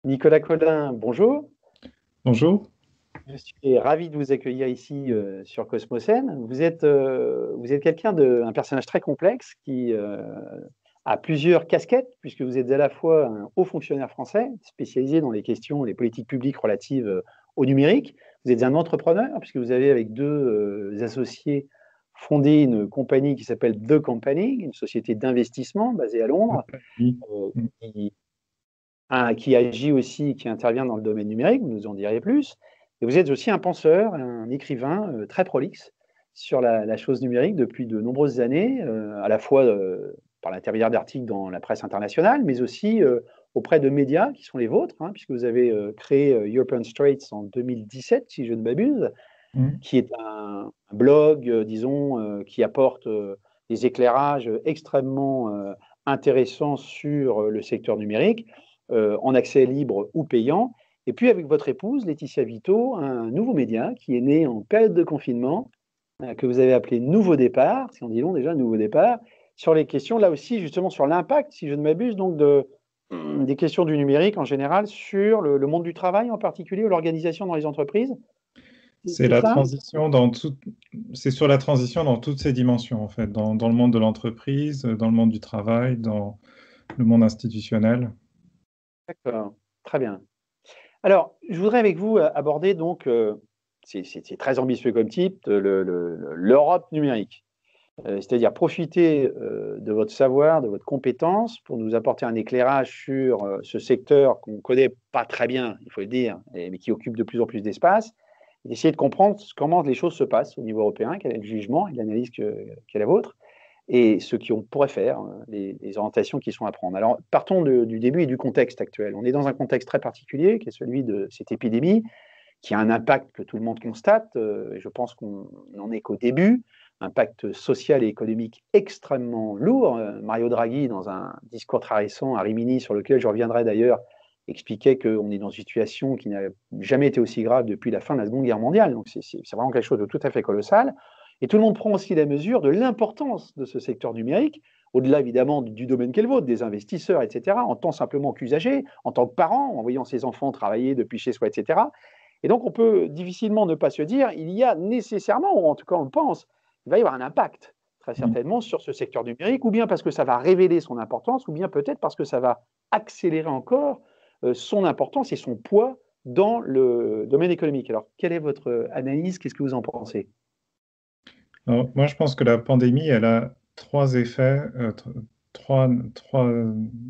Nicolas Collin, bonjour. Bonjour. Je suis ravi de vous accueillir ici sur Cosmocène. Vous êtes un personnage très complexe qui a plusieurs casquettes, puisque vous êtes à la fois un haut fonctionnaire français spécialisé dans les questions, les politiques publiques relatives au numérique. Vous êtes un entrepreneur, puisque vous avez avec deux associés fondé une compagnie qui s'appelle The Company, une société d'investissement basée à Londres, Oui. qui qui agit aussi, qui intervient dans le domaine numérique, vous nous en direz plus. Et vous êtes aussi un penseur, un écrivain très prolixe sur la chose numérique depuis de nombreuses années, à la fois par l'intermédiaire d'articles dans la presse internationale, mais aussi auprès de médias qui sont les vôtres, hein, puisque vous avez créé European Straits en 2017, si je ne m'abuse, Mm. qui est un blog, disons, qui apporte des éclairages extrêmement intéressants sur le secteur numérique, en accès libre ou payant. Et puis avec votre épouse, Laetitia Vito, un nouveau média qui est né en période de confinement, que vous avez appelé Nouveau Départ, si on dit long déjà, Nouveau Départ, sur les questions, là aussi, justement, sur l'impact, si je ne m'abuse, donc des questions du numérique en général sur le monde du travail en particulier, ou l'organisation dans les entreprises. C'est C'est la ça? transition c'est sur la transition dans toutes ses dimensions, en fait, dans le monde de l'entreprise, dans le monde du travail, dans le monde institutionnel. D'accord, très bien. Alors, je voudrais avec vous aborder donc, c'est très ambitieux comme type, l'Europe numérique. C'est-à-dire profiter de votre savoir, de votre compétence pour nous apporter un éclairage sur ce secteur qu'on ne connaît pas très bien, il faut le dire, mais qui occupe de plus en plus d'espace, et essayer de comprendre comment les choses se passent au niveau européen, quel est le jugement et l'analyse qui est la vôtre, et ce qu'on pourrait faire, les orientations qui sont à prendre. Alors, partons du début et du contexte actuel. On est dans un contexte très particulier, qui est celui de cette épidémie, qui a un impact que tout le monde constate, et je pense qu'on n'en est qu'au début, impact social et économique extrêmement lourd. Mario Draghi, dans un discours très récent à Rimini, sur lequel je reviendrai d'ailleurs, expliquait qu'on est dans une situation qui n'a jamais été aussi grave depuis la fin de la Seconde Guerre mondiale. Donc c'est vraiment quelque chose de tout à fait colossal. Et tout le monde prend aussi la mesure de l'importance de ce secteur numérique, au-delà évidemment du domaine qu'est le vôtre, des investisseurs, etc., en tant simplement qu'usager, en tant que parent, en voyant ses enfants travailler depuis chez soi, etc. Et donc, on peut difficilement ne pas se dire, il y a nécessairement, ou en tout cas on le pense, il va y avoir un impact, très Mm. certainement, sur ce secteur numérique, ou bien parce que ça va révéler son importance, ou bien peut-être parce que ça va accélérer encore son importance et son poids dans le domaine économique. Alors, quelle est votre analyse? Qu'est-ce que vous en pensez? Alors, moi, je pense que la pandémie, elle a trois effets, trois, trois,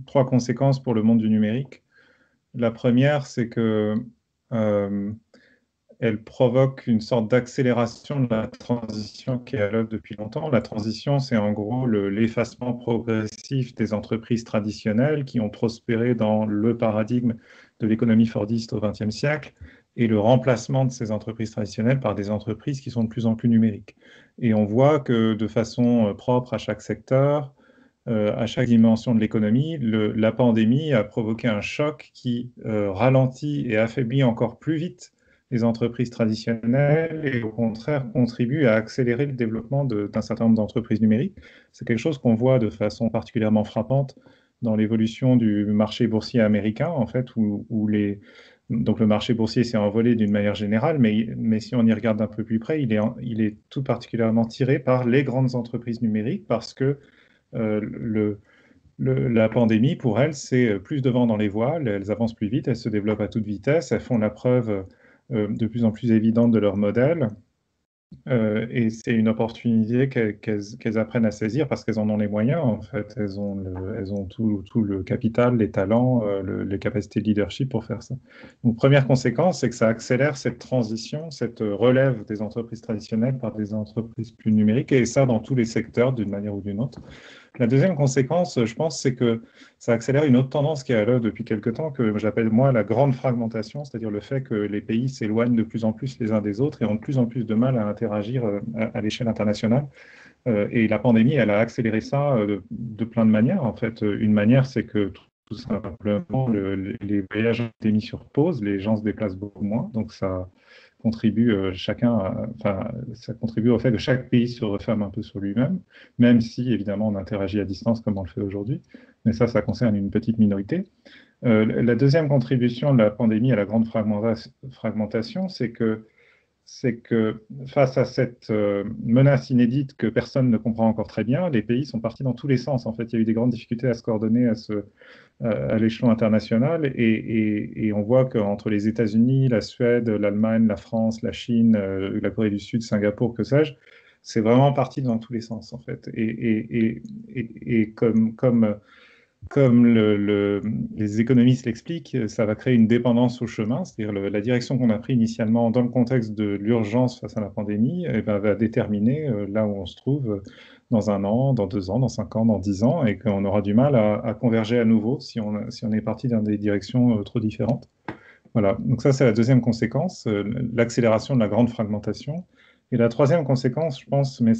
trois conséquences pour le monde du numérique. La première, c'est que euh, elle provoque une sorte d'accélération de la transition qui est à l'œuvre depuis longtemps. La transition, c'est en gros l'effacement progressif des entreprises traditionnelles qui ont prospéré dans le paradigme de l'économie fordiste au XXe siècle et le remplacement de ces entreprises traditionnelles par des entreprises qui sont de plus en plus numériques. Et on voit que de façon propre à chaque secteur, à chaque dimension de l'économie, la pandémie a provoqué un choc qui ralentit et affaiblit encore plus vite les entreprises traditionnelles et au contraire contribue à accélérer le développement d'un certain nombre d'entreprises numériques. C'est quelque chose qu'on voit de façon particulièrement frappante dans l'évolution du marché boursier américain, en fait, donc le marché boursier s'est envolé d'une manière générale, mais si on y regarde d'un peu plus près, il est tout particulièrement tiré par les grandes entreprises numériques parce que la pandémie, pour elles, c'est plus de vent dans les voiles, elles avancent plus vite, elles se développent à toute vitesse, elles font la preuve de plus en plus évidente de leur modèle. Et c'est une opportunité qu'elles apprennent à saisir parce qu'elles en ont les moyens, en fait. Elles ont tout le capital, les talents, les capacités de leadership pour faire ça. Donc, première conséquence, c'est que ça accélère cette transition, cette relève des entreprises traditionnelles par des entreprises plus numériques, et ça dans tous les secteurs, d'une manière ou d'une autre. La deuxième conséquence, je pense, c'est que ça accélère une autre tendance qui est à l'œuvre depuis quelque temps, que j'appelle moi la grande fragmentation, c'est-à-dire le fait que les pays s'éloignent de plus en plus les uns des autres et ont de plus en plus de mal à interagir à l'échelle internationale. Et la pandémie, elle a accéléré ça de plein de manières. En fait, une manière, c'est que tout simplement, les voyages ont été mis sur pause, les gens se déplacent beaucoup moins, donc contribue ça contribue au fait que chaque pays se referme un peu sur lui-même, même si évidemment on interagit à distance comme on le fait aujourd'hui. Mais ça concerne une petite minorité. La deuxième contribution de la pandémie à la grande fragmentation, c'est que face à cette menace inédite que personne ne comprend encore très bien, les pays sont partis dans tous les sens. En fait, il y a eu des grandes difficultés à se coordonner à l'échelon international et on voit qu'entre les États-Unis, la Suède, l'Allemagne, la France, la Chine, la Corée du Sud, Singapour, que sais-je, c'est vraiment parti dans tous les sens en fait. Et comme les économistes l'expliquent, ça va créer une dépendance au chemin, c'est-à-dire la direction qu'on a prise initialement dans le contexte de l'urgence face à la pandémie, eh ben, va déterminer là où on se trouve dans 1 an, dans 2 ans, dans 5 ans, dans 10 ans, et qu'on aura du mal à converger à nouveau si on est parti dans des directions trop différentes. Voilà, donc ça c'est la deuxième conséquence, l'accélération de la grande fragmentation. Et la troisième conséquence, je pense, mais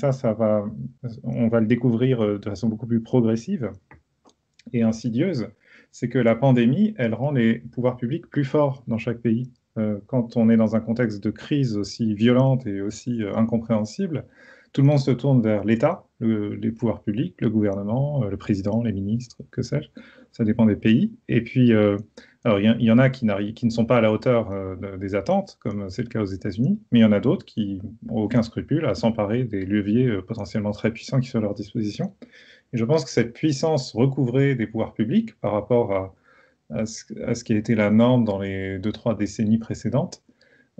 on va le découvrir de façon beaucoup plus progressive, et insidieuse, c'est que la pandémie, elle rend les pouvoirs publics plus forts dans chaque pays. Quand on est dans un contexte de crise aussi violente et aussi incompréhensible, tout le monde se tourne vers l'État, les pouvoirs publics, le gouvernement, le président, les ministres, que sais-je. Ça dépend des pays. Et puis, alors il y en a qui ne sont pas à la hauteur des attentes, comme c'est le cas aux États-Unis, mais il y en a d'autres qui n'ont aucun scrupule à s'emparer des leviers potentiellement très puissants qui sont à leur disposition. Et je pense que cette puissance recouvrée des pouvoirs publics par rapport à ce qui a été la norme dans les 2-3 décennies précédentes,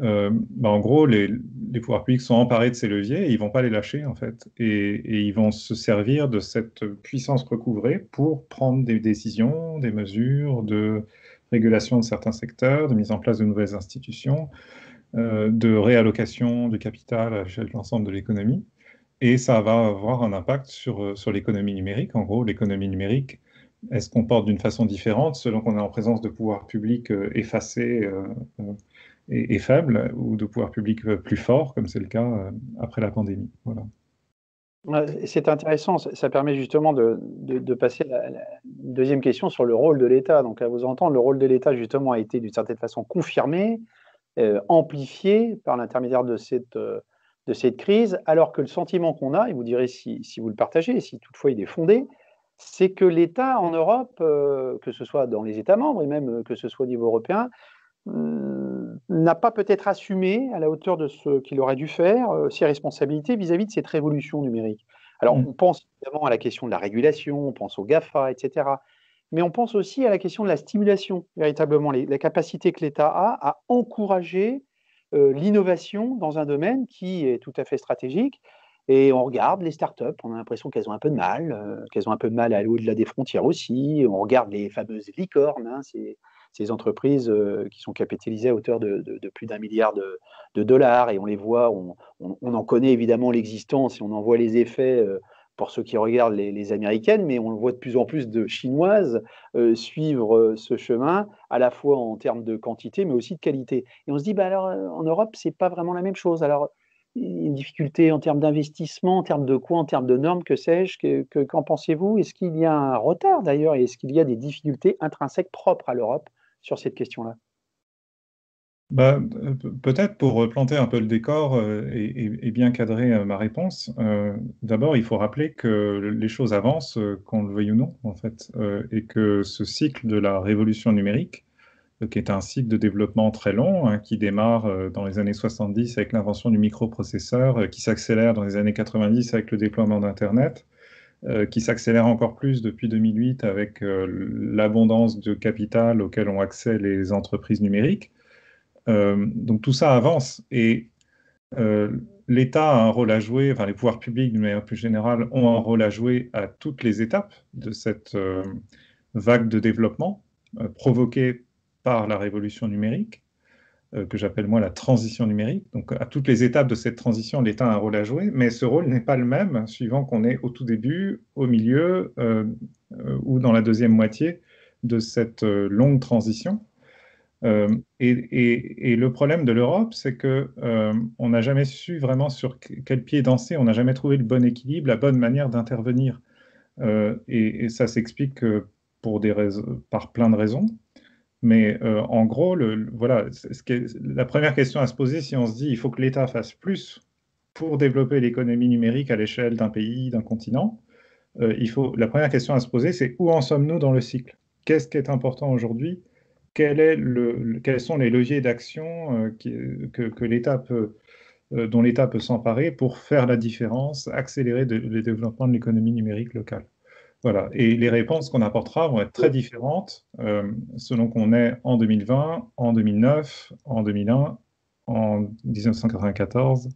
en gros, les pouvoirs publics sont emparés de ces leviers et ils ne vont pas les lâcher, en fait. Et ils vont se servir de cette puissance recouvrée pour prendre des décisions, des mesures de régulation de certains secteurs, de mise en place de nouvelles institutions, de réallocation du capital à l'échelle de l'ensemble de l'économie. Et ça va avoir un impact sur l'économie numérique. En gros, l'économie numérique, elle se comporte d'une façon différente selon qu'on est en présence de pouvoirs publics effacés et faibles ou de pouvoirs publics plus forts, comme c'est le cas après la pandémie. Voilà. Ouais, c'est intéressant, ça permet justement de passer la deuxième question sur le rôle de l'État. Donc, à vous entendre, le rôle de l'État, justement, a été d'une certaine façon confirmé, amplifié par l'intermédiaire de cette crise, alors que le sentiment qu'on a, et vous direz si vous le partagez, et si toutefois il est fondé, c'est que l'État en Europe, que ce soit dans les États membres et même que ce soit au niveau européen, n'a pas peut-être assumé à la hauteur de ce qu'il aurait dû faire, ses responsabilités vis-à-vis de cette révolution numérique. Alors, on pense évidemment à la question de la régulation, on pense aux GAFA, etc. Mais on pense aussi à la question de la stimulation, véritablement, la capacité que l'État a à encourager l'innovation dans un domaine qui est tout à fait stratégique. Et on regarde les startups, on a l'impression qu'elles ont un peu de mal, à aller au-delà des frontières aussi. On regarde les fameuses licornes, hein, ces entreprises qui sont capitalisées à hauteur de plus d'1 milliard de dollars, et on les voit, on en connaît évidemment l'existence et on en voit les effets pour ceux qui regardent les américaines, mais on voit de plus en plus de chinoises suivre ce chemin, à la fois en termes de quantité, mais aussi de qualité. Et on se dit, bah alors en Europe, c'est pas vraiment la même chose. Alors, une difficulté en termes d'investissement, en termes de quoi, en termes de normes, que sais-je, qu'en pensez-vous? Est-ce qu'il y a un retard d'ailleurs, et est-ce qu'il y a des difficultés intrinsèques propres à l'Europe sur cette question-là? Peut-être pour planter un peu le décor et bien cadrer ma réponse, d'abord il faut rappeler que les choses avancent, qu'on le veuille ou non, en fait, et que ce cycle de la révolution numérique, qui est un cycle de développement très long, hein, qui démarre dans les années 70 avec l'invention du microprocesseur, qui s'accélère dans les années 90 avec le déploiement d'Internet, qui s'accélère encore plus depuis 2008 avec l'abondance de capital auquel ont accès les entreprises numériques. Donc tout ça avance et l'État a un rôle à jouer, enfin les pouvoirs publics d'une manière plus générale ont un rôle à jouer à toutes les étapes de cette vague de développement provoquée par la révolution numérique, que j'appelle moi la transition numérique. Donc à toutes les étapes de cette transition, l'État a un rôle à jouer, mais ce rôle n'est pas le même suivant qu'on est au tout début, au milieu ou dans la deuxième moitié de cette longue transition. Et le problème de l'Europe, c'est que on n'a jamais su vraiment sur quel pied danser, on n'a jamais trouvé le bon équilibre, la bonne manière d'intervenir. Et ça s'explique par plein de raisons. Mais en gros, voilà, la première question à se poser, si on se dit il faut que l'État fasse plus pour développer l'économie numérique à l'échelle d'un pays, d'un continent, la première question à se poser, c'est où en sommes-nous dans le cycle? Qu'est-ce qui est important aujourd'hui? Quels sont les leviers d'action que l'État dont l'État peut s'emparer pour faire la différence, accélérer le développement de l'économie numérique locale? Voilà. Et les réponses qu'on apportera vont être très différentes selon qu'on est en 2020, en 2009, en 2001, en 1994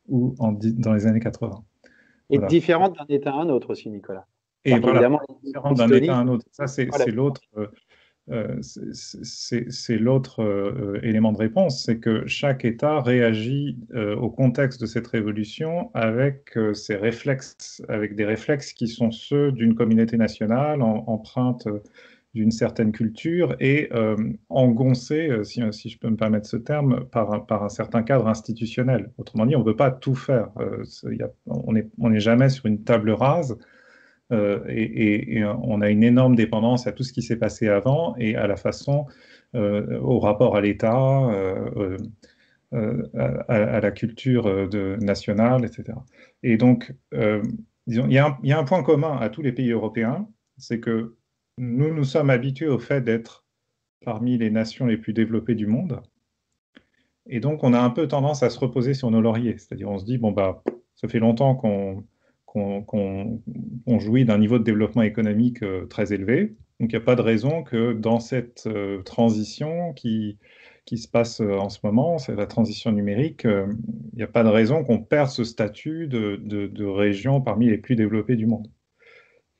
ou dans les années 80. Et Voilà. différente d'un État à un autre aussi, Nicolas. Et C'est-à-dire voilà, qu'évidemment, différent d'un État l'Estonie, à un autre. Ça, c'est voilà. c'est l'autre c'est l'autre élément de réponse, c'est que chaque État réagit au contexte de cette révolution avec ses réflexes, avec des réflexes qui sont ceux d'une communauté nationale, empreinte d'une certaine culture et engoncés, si je peux me permettre ce terme, par un certain cadre institutionnel. Autrement dit, on ne peut pas tout faire. On n'est jamais sur une table rase. Et on a une énorme dépendance à tout ce qui s'est passé avant et à la façon, au rapport à l'État, à la culture nationale, etc. Et donc, disons, il y a un point commun à tous les pays européens, c'est que nous sommes habitués au fait d'être parmi les nations les plus développées du monde. Et donc, on a un peu tendance à se reposer sur nos lauriers. C'est-à-dire, on se dit, bon, bah, ça fait longtemps qu'on jouit d'un niveau de développement économique très élevé. Donc, il n'y a pas de raison que dans cette transition qui se passe en ce moment, c'est la transition numérique, il n'y a pas de raison qu'on perde ce statut de région parmi les plus développées du monde.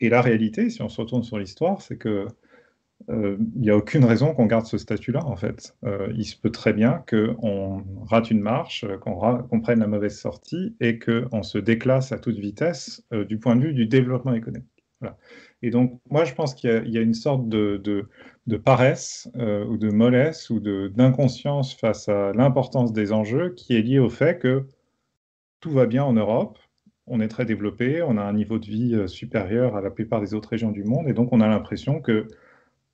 Et la réalité, si on se retourne sur l'histoire, c'est que il n'y a aucune raison qu'on garde ce statut-là, en fait. Il se peut très bien qu'on rate une marche, qu'on prenne la mauvaise sortie et qu'on se déclasse à toute vitesse du point de vue du développement économique. Voilà. Et donc, moi, je pense qu'il y a une sorte de paresse ou de mollesse ou d'inconscience face à l'importance des enjeux qui est liée au fait que tout va bien en Europe, on est très développé, on a un niveau de vie supérieur à la plupart des autres régions du monde, et donc on a l'impression que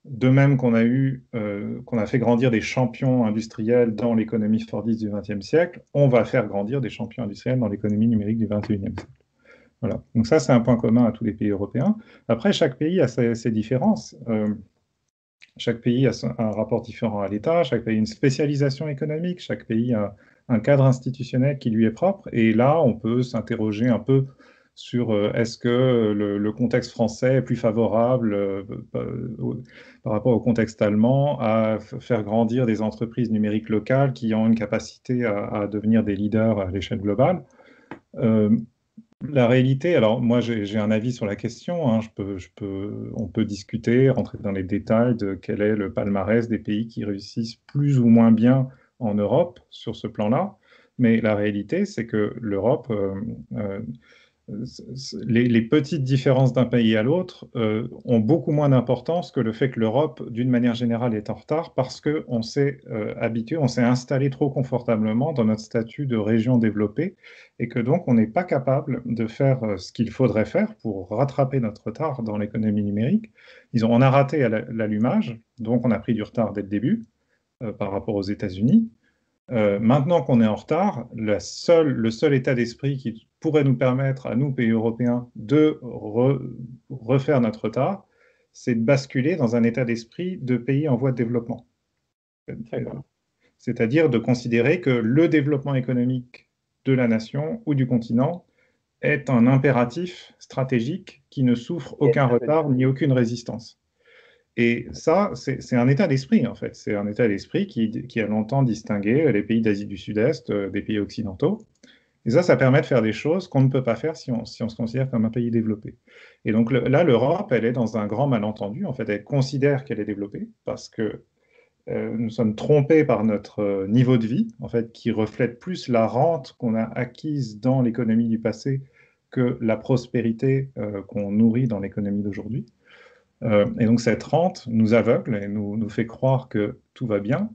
de même qu'on a fait grandir des champions industriels dans l'économie fordiste du XXe siècle, on va faire grandir des champions industriels dans l'économie numérique du XXIe siècle. Voilà. Donc ça, c'est un point commun à tous les pays européens. Après, chaque pays a ses différences. Chaque pays a un rapport différent à l'État, chaque pays a une spécialisation économique, chaque pays a un cadre institutionnel qui lui est propre. Et là, on peut s'interroger un peu sur est-ce que le contexte français est plus favorable par rapport au contexte allemand à faire grandir des entreprises numériques locales qui ont une capacité à devenir des leaders à l'échelle globale. La réalité, alors moi j'ai un avis sur la question, hein, on peut discuter, rentrer dans les détails de quel est le palmarès des pays qui réussissent plus ou moins bien en Europe sur ce plan-là, mais la réalité c'est que l'Europe les petites différences d'un pays à l'autre ont beaucoup moins d'importance que le fait que l'Europe, d'une manière générale, est en retard parce qu'on s'est habitué, on s'est installé trop confortablement dans notre statut de région développée et que donc on n'est pas capable de faire ce qu'il faudrait faire pour rattraper notre retard dans l'économie numérique. Disons, on a raté à l'allumage, donc on a pris du retard dès le début par rapport aux États-Unis. Maintenant qu'on est en retard, le seul état d'esprit qui pourrait nous permettre, à nous, pays européens, de refaire notre retard, c'est de basculer dans un état d'esprit de pays en voie de développement. C'est-à-dire de considérer que le développement économique de la nation ou du continent est un impératif stratégique qui ne souffre aucun retard ni aucune résistance. Et ça, c'est un état d'esprit, en fait. C'est un état d'esprit qui a longtemps distingué les pays d'Asie du Sud-Est des pays occidentaux. Et ça permet de faire des choses qu'on ne peut pas faire si on se considère comme un pays développé. Et donc là, l'Europe, elle est dans un grand malentendu. En fait, elle considère qu'elle est développée parce que nous sommes trompés par notre niveau de vie, en fait, qui reflète plus la rente qu'on a acquise dans l'économie du passé que la prospérité qu'on nourrit dans l'économie d'aujourd'hui. Et donc cette rente nous aveugle et nous fait croire que tout va bien,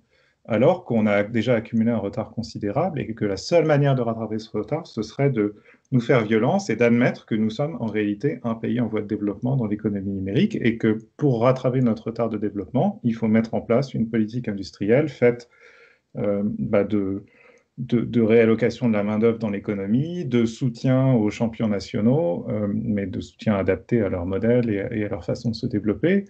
alors qu'on a déjà accumulé un retard considérable et que la seule manière de rattraper ce retard, ce serait de nous faire violence et d'admettre que nous sommes en réalité un pays en voie de développement dans l'économie numérique et que pour rattraper notre retard de développement, il faut mettre en place une politique industrielle faite de réallocation de la main-d'œuvre dans l'économie, de soutien aux champions nationaux, mais de soutien adapté à leur modèle et à leur façon de se développer,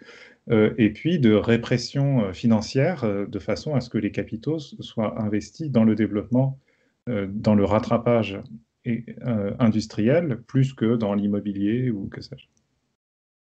et puis de répression financière de façon à ce que les capitaux soient investis dans le développement, dans le rattrapage industriel, plus que dans l'immobilier ou que sais-je.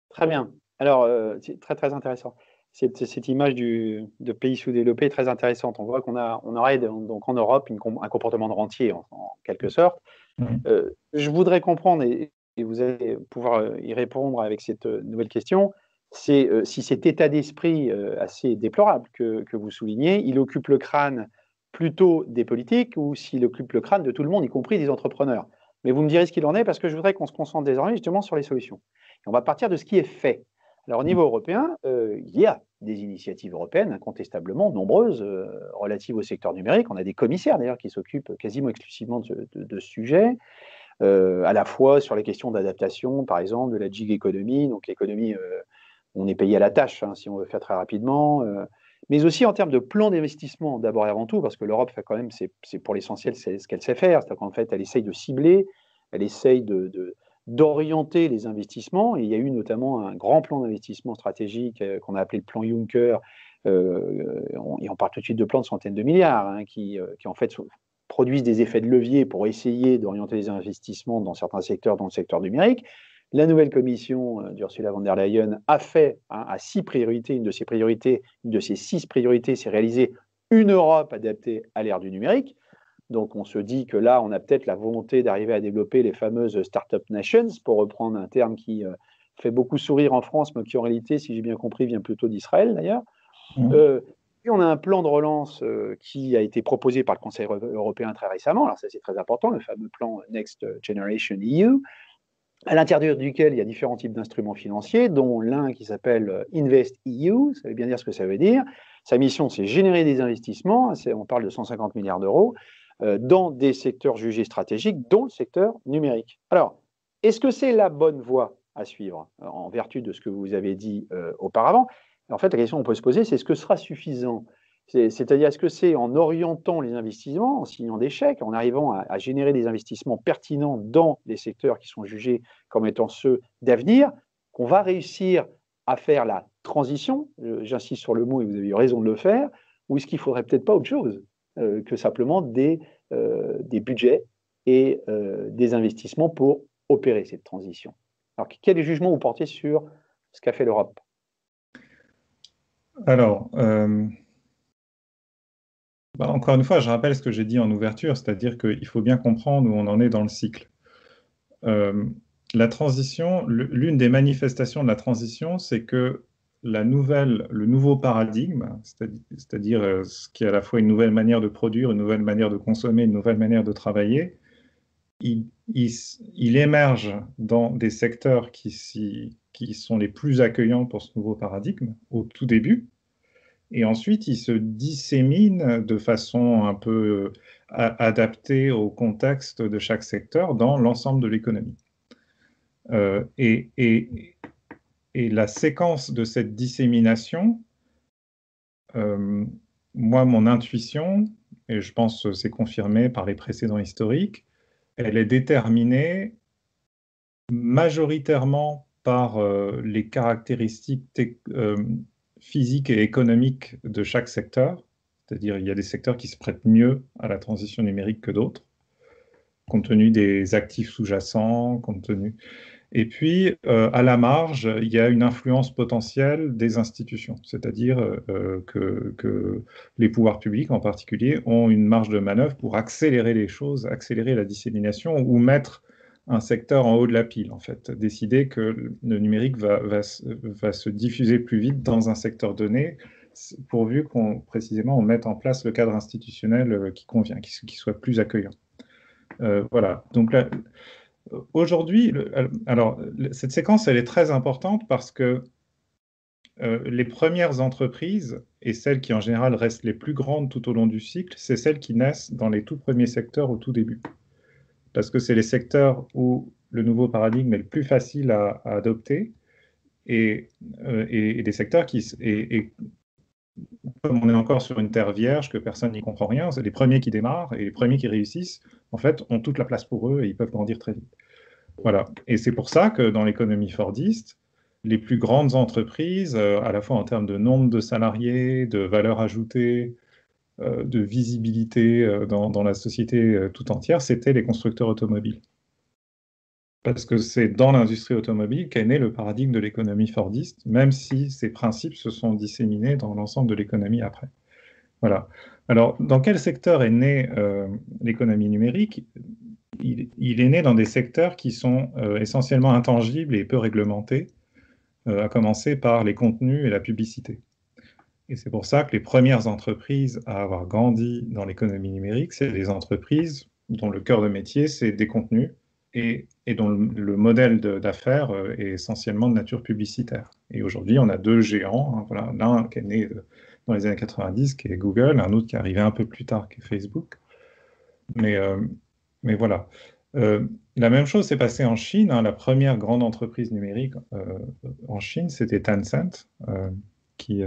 Très bien. Alors, c'est très, très intéressant. Cette image de pays sous-développés est très intéressante. On voit on aurait donc en Europe un comportement de rentier, en quelque sorte. Je voudrais comprendre, et vous allez pouvoir y répondre avec cette nouvelle question, c'est si cet état d'esprit assez déplorable que vous soulignez, il occupe le crâne plutôt des politiques ou s'il occupe le crâne de tout le monde, y compris des entrepreneurs. Mais vous me direz ce qu'il en est parce que je voudrais qu'on se concentre désormais justement sur les solutions. Et on va partir de ce qui est fait. Alors au niveau européen, il y a des initiatives européennes incontestablement nombreuses relatives au secteur numérique. On a des commissaires d'ailleurs qui s'occupent quasiment exclusivement de ce sujet. À la fois sur les questions d'adaptation, par exemple, de la gig economy, donc l'économie, on est payé à la tâche, hein, si on veut faire très rapidement, mais aussi en termes de plan d'investissement, d'abord et avant tout, parce que l'Europe fait quand même, c'est pour l'essentiel, c'est ce qu'elle sait faire, c'est-à-dire qu'en fait, elle essaye de cibler, elle essaye d'orienter les investissements, et il y a eu notamment un grand plan d'investissement stratégique qu'on a appelé le plan Juncker, et on parle tout de suite de plans de centaines de milliards, hein, qui en fait produisent des effets de levier pour essayer d'orienter les investissements dans certains secteurs, dans le secteur numérique. La nouvelle commission d'Ursula von der Leyen a fait à 6 priorités, une de ses 6 priorités, c'est réaliser une Europe adaptée à l'ère du numérique. Donc on se dit que là, on a peut-être la volonté d'arriver à développer les fameuses Startup Nations, pour reprendre un terme qui fait beaucoup sourire en France, mais qui en réalité, si j'ai bien compris, vient plutôt d'Israël d'ailleurs. Puis on a un plan de relance qui a été proposé par le Conseil européen très récemment, alors ça c'est très important, le fameux plan Next Generation EU, à l'intérieur duquel il y a différents types d'instruments financiers, dont l'un qui s'appelle Invest EU, ça veut bien dire ce que ça veut dire. Sa mission, c'est générer des investissements, on parle de 150 milliards d'euros, dans des secteurs jugés stratégiques, dont le secteur numérique. Alors, est-ce que c'est la bonne voie à suivre, en vertu de ce que vous avez dit auparavant? En fait, la question qu'on peut se poser, c'est est-ce que ce sera suffisant? C'est-à-dire, est-ce que c'est en orientant les investissements, en signant des chèques, en arrivant à générer des investissements pertinents dans les secteurs qui sont jugés comme étant ceux d'avenir, qu'on va réussir à faire la transition, j'insiste sur le mot et vous avez eu raison de le faire, ou est-ce qu'il ne faudrait peut-être pas autre chose que simplement des budgets et des investissements pour opérer cette transition? Alors, quel jugement vous portez sur ce qu'a fait l'Europe? Alors, encore une fois, je rappelle ce que j'ai dit en ouverture, c'est-à-dire qu'il faut bien comprendre où on en est dans le cycle. La transition, l'une des manifestations de la transition, c'est que le nouveau paradigme, c'est-à-dire ce qui est à la fois une nouvelle manière de produire, une nouvelle manière de consommer, une nouvelle manière de travailler, il émerge dans des secteurs qui sont les plus accueillants pour ce nouveau paradigme au tout début, et ensuite il se dissémine de façon un peu adaptée au contexte de chaque secteur dans l'ensemble de l'économie. Et la séquence de cette dissémination, moi, mon intuition, et je pense que c'est confirmé par les précédents historiques, elle est déterminée majoritairement par les caractéristiques physiques et économiques de chaque secteur. C'est-à-dire il y a des secteurs qui se prêtent mieux à la transition numérique que d'autres, compte tenu des actifs sous-jacents, compte tenu... Et puis, à la marge, il y a une influence potentielle des institutions, c'est-à-dire que les pouvoirs publics en particulier ont une marge de manœuvre pour accélérer les choses, accélérer la dissémination ou mettre un secteur en haut de la pile, en fait. Décider que le numérique va se diffuser plus vite dans un secteur donné, pourvu précisément on mette en place le cadre institutionnel qui convient, qui soit plus accueillant. Voilà, donc là... Aujourd'hui, cette séquence, elle est très importante parce que les premières entreprises, et celles qui en général restent les plus grandes tout au long du cycle, c'est celles qui naissent dans les tout premiers secteurs au tout début. parce que c'est les secteurs où le nouveau paradigme est le plus facile à adopter et des secteurs et comme on est encore sur une terre vierge, que personne n'y comprend rien, c'est les premiers qui démarrent et les premiers qui réussissent, en fait, ont toute la place pour eux et ils peuvent grandir très vite. Voilà. Et c'est pour ça que dans l'économie fordiste, les plus grandes entreprises, à la fois en termes de nombre de salariés, de valeur ajoutée, de visibilité dans la société tout entière, c'était les constructeurs automobiles. Parce que c'est dans l'industrie automobile qu'est né le paradigme de l'économie fordiste, même si ces principes se sont disséminés dans l'ensemble de l'économie après. Voilà. Alors, dans quel secteur est née l'économie numérique? Il est né dans des secteurs qui sont essentiellement intangibles et peu réglementés, à commencer par les contenus et la publicité. Et c'est pour ça que les premières entreprises à avoir grandi dans l'économie numérique, c'est des entreprises dont le cœur de métier, c'est des contenus et dont le modèle d'affaires est essentiellement de nature publicitaire. Et aujourd'hui, on a deux géants, hein, voilà, l'un qui est né dans les années 90, qui est Google, un autre qui est arrivé un peu plus tard, qui est Facebook. Mais, euh, mais voilà. La même chose s'est passée en Chine, hein. La première grande entreprise numérique en Chine, c'était Tencent, qui,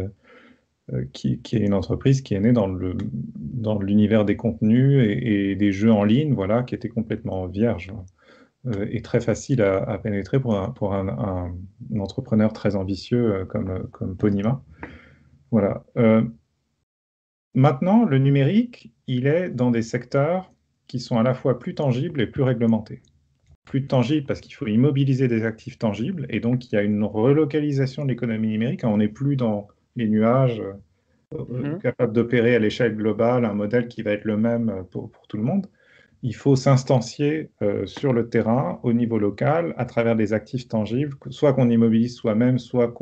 qui est une entreprise qui est née dans l'univers des contenus et des jeux en ligne, voilà, qui était complètement vierge et très facile à pénétrer pour un entrepreneur très ambitieux comme Ponima. Voilà. Maintenant, le numérique, il est dans des secteurs qui sont à la fois plus tangibles et plus réglementés. Plus tangibles parce qu'il faut immobiliser des actifs tangibles et donc il y a une relocalisation de l'économie numérique. On n'est plus dans les nuages capable d'opérer à l'échelle globale un modèle qui va être le même pour tout le monde. Il faut s'instancier sur le terrain, au niveau local, à travers des actifs tangibles, soit qu'on immobilise soi-même, soit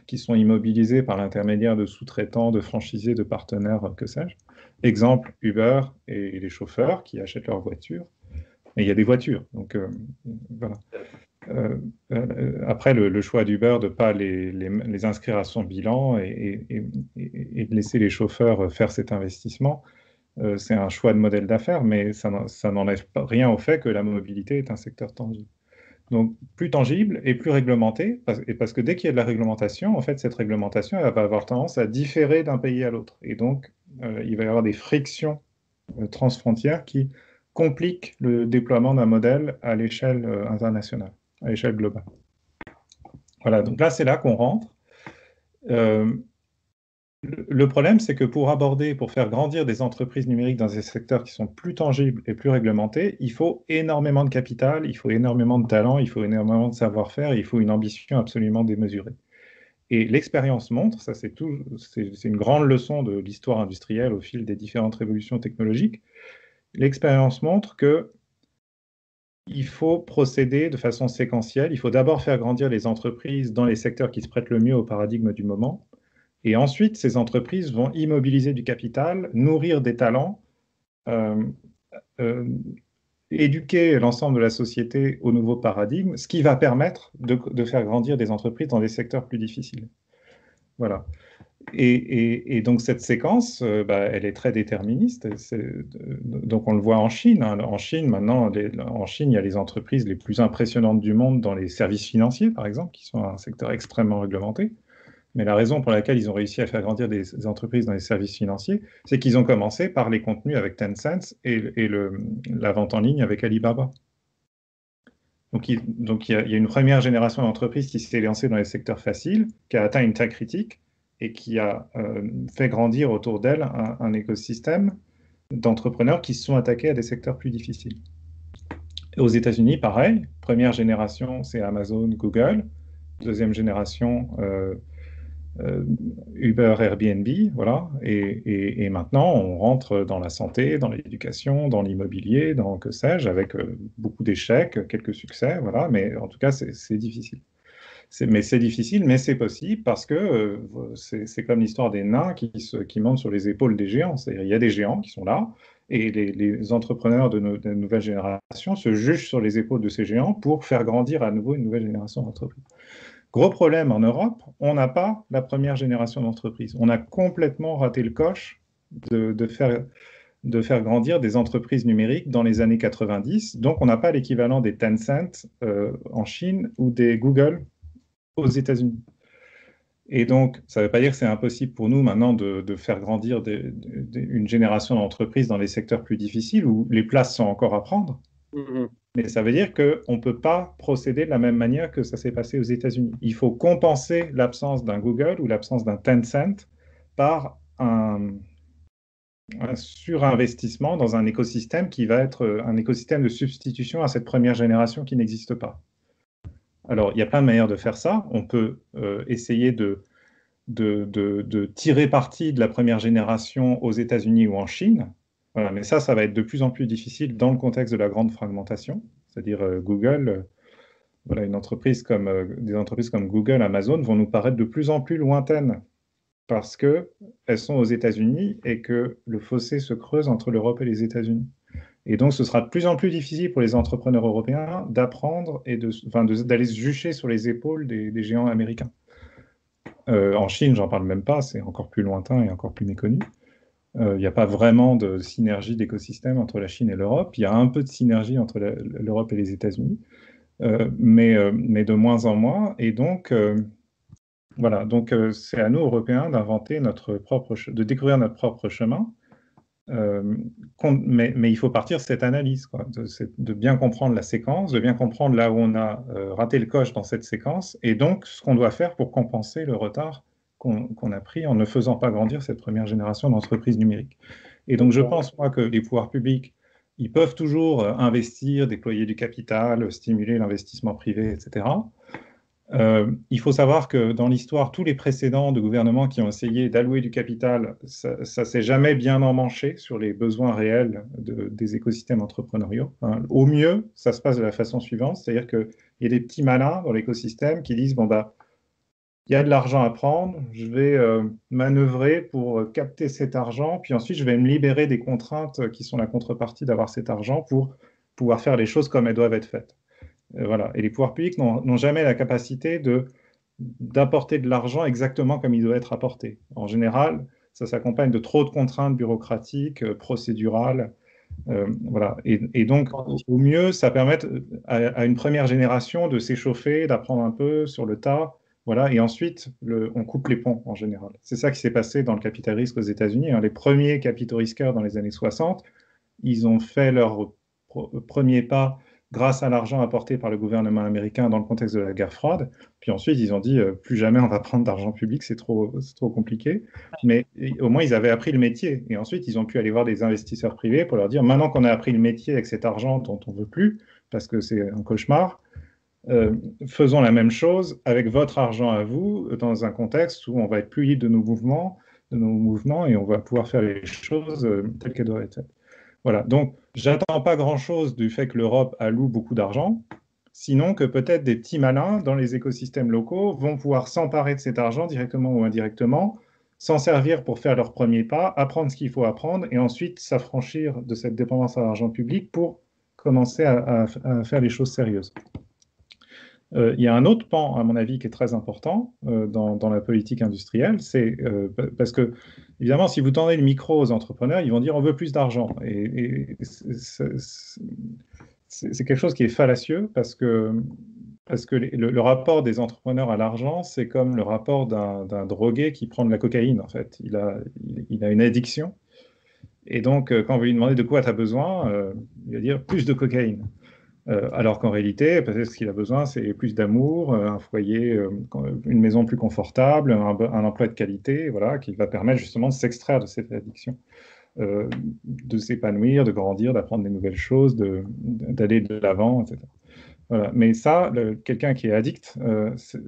qui sont immobilisés par l'intermédiaire de sous-traitants, de franchisés, de partenaires, que sais-je. Exemple, Uber et les chauffeurs qui achètent leur voiture. Et il y a des voitures, donc voilà. Après, le choix d'Uber de ne pas les inscrire à son bilan et de laisser les chauffeurs faire cet investissement, c'est un choix de modèle d'affaires, mais ça n'enlève rien au fait que la mobilité est un secteur tangible. Donc, plus tangible et plus réglementé, parce que dès qu'il y a de la réglementation, en fait, cette réglementation, elle va avoir tendance à différer d'un pays à l'autre. Et donc, il va y avoir des frictions transfrontières qui compliquent le déploiement d'un modèle à l'échelle internationale, à l'échelle globale. Voilà, donc là, c'est là qu'on rentre. Le problème, c'est que pour faire grandir des entreprises numériques dans des secteurs qui sont plus tangibles et plus réglementés, il faut énormément de capital, il faut énormément de talent, il faut énormément de savoir-faire, il faut une ambition absolument démesurée. Et l'expérience montre, ça c'est une grande leçon de l'histoire industrielle au fil des différentes révolutions technologiques, l'expérience montre que il faut procéder de façon séquentielle, il faut d'abord faire grandir les entreprises dans les secteurs qui se prêtent le mieux au paradigme du moment. Et ensuite, ces entreprises vont immobiliser du capital, nourrir des talents, euh, euh, éduquer l'ensemble de la société au nouveau paradigme, ce qui va permettre de faire grandir des entreprises dans des secteurs plus difficiles. Voilà. Et donc cette séquence, elle est très déterministe. Donc on le voit en Chine, hein. En Chine, maintenant, en Chine, il y a les entreprises les plus impressionnantes du monde dans les services financiers, par exemple, qui sont un secteur extrêmement réglementé. Mais la raison pour laquelle ils ont réussi à faire grandir des entreprises dans les services financiers, c'est qu'ils ont commencé par les contenus avec Tencent et la vente en ligne avec Alibaba. Donc il y a une première génération d'entreprises qui s'est lancée dans les secteurs faciles, qui a atteint une taille critique et qui a fait grandir autour d'elle un écosystème d'entrepreneurs qui se sont attaqués à des secteurs plus difficiles. Et aux États-Unis, pareil, première génération, c'est Amazon, Google. Deuxième génération, Uber, Airbnb, voilà. Et maintenant, on rentre dans la santé, dans l'éducation, dans l'immobilier, dans que sais-je, avec beaucoup d'échecs, quelques succès, voilà. Mais en tout cas, c'est difficile. Mais c'est difficile, mais c'est possible parce que c'est comme l'histoire des nains qui montent sur les épaules des géants. C'est-à-dire, il y a des géants qui sont là, et les entrepreneurs de nouvelle génération se jugent sur les épaules de ces géants pour faire grandir à nouveau une nouvelle génération d'entreprises. Gros problème en Europe, on n'a pas la première génération d'entreprises. On a complètement raté le coche de faire de faire grandir des entreprises numériques dans les années 90. Donc, on n'a pas l'équivalent des Tencent en Chine ou des Google aux États-Unis. Et donc, ça ne veut pas dire que c'est impossible pour nous maintenant de faire grandir une génération d'entreprises dans les secteurs plus difficiles où les places sont encore à prendre. Mais ça veut dire qu'on ne peut pas procéder de la même manière que ça s'est passé aux États-Unis. Il faut compenser l'absence d'un Google ou l'absence d'un Tencent par un surinvestissement dans un écosystème qui va être un écosystème de substitution à cette première génération qui n'existe pas. Alors, il y a plein de manières de faire ça. On peut essayer de tirer parti de la première génération aux États-Unis ou en Chine. Voilà, mais ça va être de plus en plus difficile dans le contexte de la grande fragmentation. C'est-à-dire Google, voilà, des entreprises comme Google, Amazon vont nous paraître de plus en plus lointaines parce qu'elles sont aux États-Unis et que le fossé se creuse entre l'Europe et les États-Unis. Et donc, ce sera de plus en plus difficile pour les entrepreneurs européens d'apprendre et d'aller se jucher sur les épaules des géants américains. En Chine, j'en parle même pas, c'est encore plus lointain et encore plus méconnu. Il n'y a pas vraiment de synergie d'écosystème entre la Chine et l'Europe. Il y a un peu de synergie entre l'Europe et les États-Unis, mais de moins en moins. Et donc, voilà, donc c'est à nous, Européens, de découvrir notre propre chemin. Mais il faut partir de cette analyse, quoi, de bien comprendre la séquence, de bien comprendre là où on a raté le coche dans cette séquence, et donc ce qu'on doit faire pour compenser le retard qu'on a pris en ne faisant pas grandir cette première génération d'entreprises numériques. Et donc je pense, moi, que les pouvoirs publics, ils peuvent toujours investir, déployer du capital, stimuler l'investissement privé, etc. Il faut savoir que dans l'histoire, tous les précédents de gouvernements qui ont essayé d'allouer du capital, ça ne s'est jamais bien emmanché sur les besoins réels des écosystèmes entrepreneuriaux. Hein. Au mieux, ça se passe de la façon suivante, c'est-à-dire qu'il y a des petits malins dans l'écosystème qui disent, bon, bah, il y a de l'argent à prendre, je vais manœuvrer pour capter cet argent, puis ensuite je vais me libérer des contraintes qui sont la contrepartie d'avoir cet argent pour pouvoir faire les choses comme elles doivent être faites. Voilà. Et les pouvoirs publics n'ont jamais la capacité d'apporter de l'argent exactement comme il doit être apporté. En général, ça s'accompagne de trop de contraintes bureaucratiques, procédurales. Voilà. Et donc, au mieux, ça permet à une première génération de s'échauffer, d'apprendre un peu sur le tas. Voilà. Et ensuite, on coupe les ponts en général. C'est ça qui s'est passé dans le capital risque aux États-Unis. Hein. Les premiers capitaux risqueurs dans les années 60, ils ont fait leur premier pas grâce à l'argent apporté par le gouvernement américain dans le contexte de la guerre froide. Puis ensuite, ils ont dit plus jamais on va prendre d'argent public, c'est trop compliqué. Mais au moins, ils avaient appris le métier. Et ensuite, ils ont pu aller voir des investisseurs privés pour leur dire maintenant qu'on a appris le métier avec cet argent dont on ne veut plus, parce que c'est un cauchemar, faisons la même chose avec votre argent à vous, dans un contexte où on va être plus libre de nos mouvements et on va pouvoir faire les choses telles qu'elles doivent être faites. Voilà, donc j'attends pas grand-chose du fait que l'Europe alloue beaucoup d'argent, sinon que peut-être des petits malins dans les écosystèmes locaux vont pouvoir s'emparer de cet argent directement ou indirectement, s'en servir pour faire leur premier pas, apprendre ce qu'il faut apprendre et ensuite s'affranchir de cette dépendance à l'argent public pour commencer à faire les choses sérieuses. Il y a un autre pan, à mon avis, qui est très important dans la politique industrielle, c'est parce que, évidemment, si vous tendez le micro aux entrepreneurs, ils vont dire on veut plus d'argent. Et c'est quelque chose qui est fallacieux parce que le rapport des entrepreneurs à l'argent, c'est comme le rapport d'un drogué qui prend de la cocaïne, en fait. Il a une addiction. Et donc, quand vous lui demandez de quoi tu as besoin, il va dire plus de cocaïne. Alors qu'en réalité, peut-être ce qu'il a besoin, c'est plus d'amour, un foyer, une maison plus confortable, un emploi de qualité, voilà, qui va permettre justement de s'extraire de cette addiction, de s'épanouir, de grandir, d'apprendre des nouvelles choses, d'aller de l'avant, etc. Voilà. Mais ça, quelqu'un qui est addict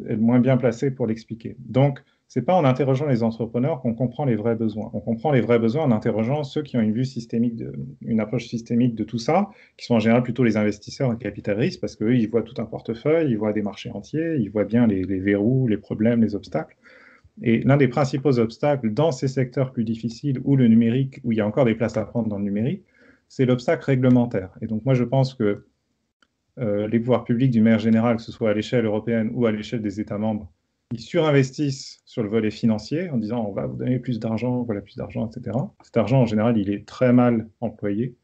est moins bien placé pour l'expliquer. Donc, ce n'est pas en interrogeant les entrepreneurs qu'on comprend les vrais besoins. On comprend les vrais besoins en interrogeant ceux qui ont une vue systémique, une approche systémique de tout ça, qui sont en général plutôt les investisseurs en capital risque, parce qu'eux, ils voient tout un portefeuille, ils voient des marchés entiers, ils voient bien les verrous, les problèmes, les obstacles. Et l'un des principaux obstacles dans ces secteurs plus difficiles, où le numérique, où il y a encore des places à prendre dans le numérique, c'est l'obstacle réglementaire. Et donc moi, je pense que les pouvoirs publics d'une manière générale, que ce soit à l'échelle européenne ou à l'échelle des États membres, ils surinvestissent sur le volet financier en disant on va vous donner plus d'argent, voilà plus d'argent, etc. Cet argent, en général, il est très mal employé,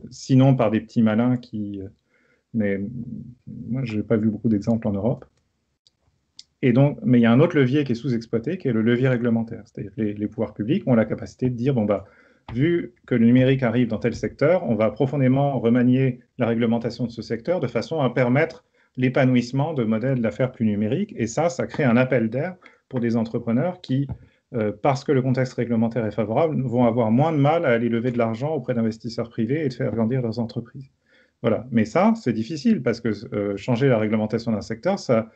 sinon par des petits malins qui... Mais moi, je n'ai pas vu beaucoup d'exemples en Europe. Et donc, mais il y a un autre levier qui est sous-exploité, qui est le levier réglementaire. C'est-à-dire que les pouvoirs publics ont la capacité de dire, bon, bah, vu que le numérique arrive dans tel secteur, on va profondément remanier la réglementation de ce secteur de façon à permettre l'épanouissement de modèles d'affaires plus numériques. Et ça crée un appel d'air pour des entrepreneurs qui, parce que le contexte réglementaire est favorable, vont avoir moins de mal à aller lever de l'argent auprès d'investisseurs privés et de faire grandir leurs entreprises. Voilà. Mais ça, c'est difficile parce que changer la réglementation d'un secteur, ça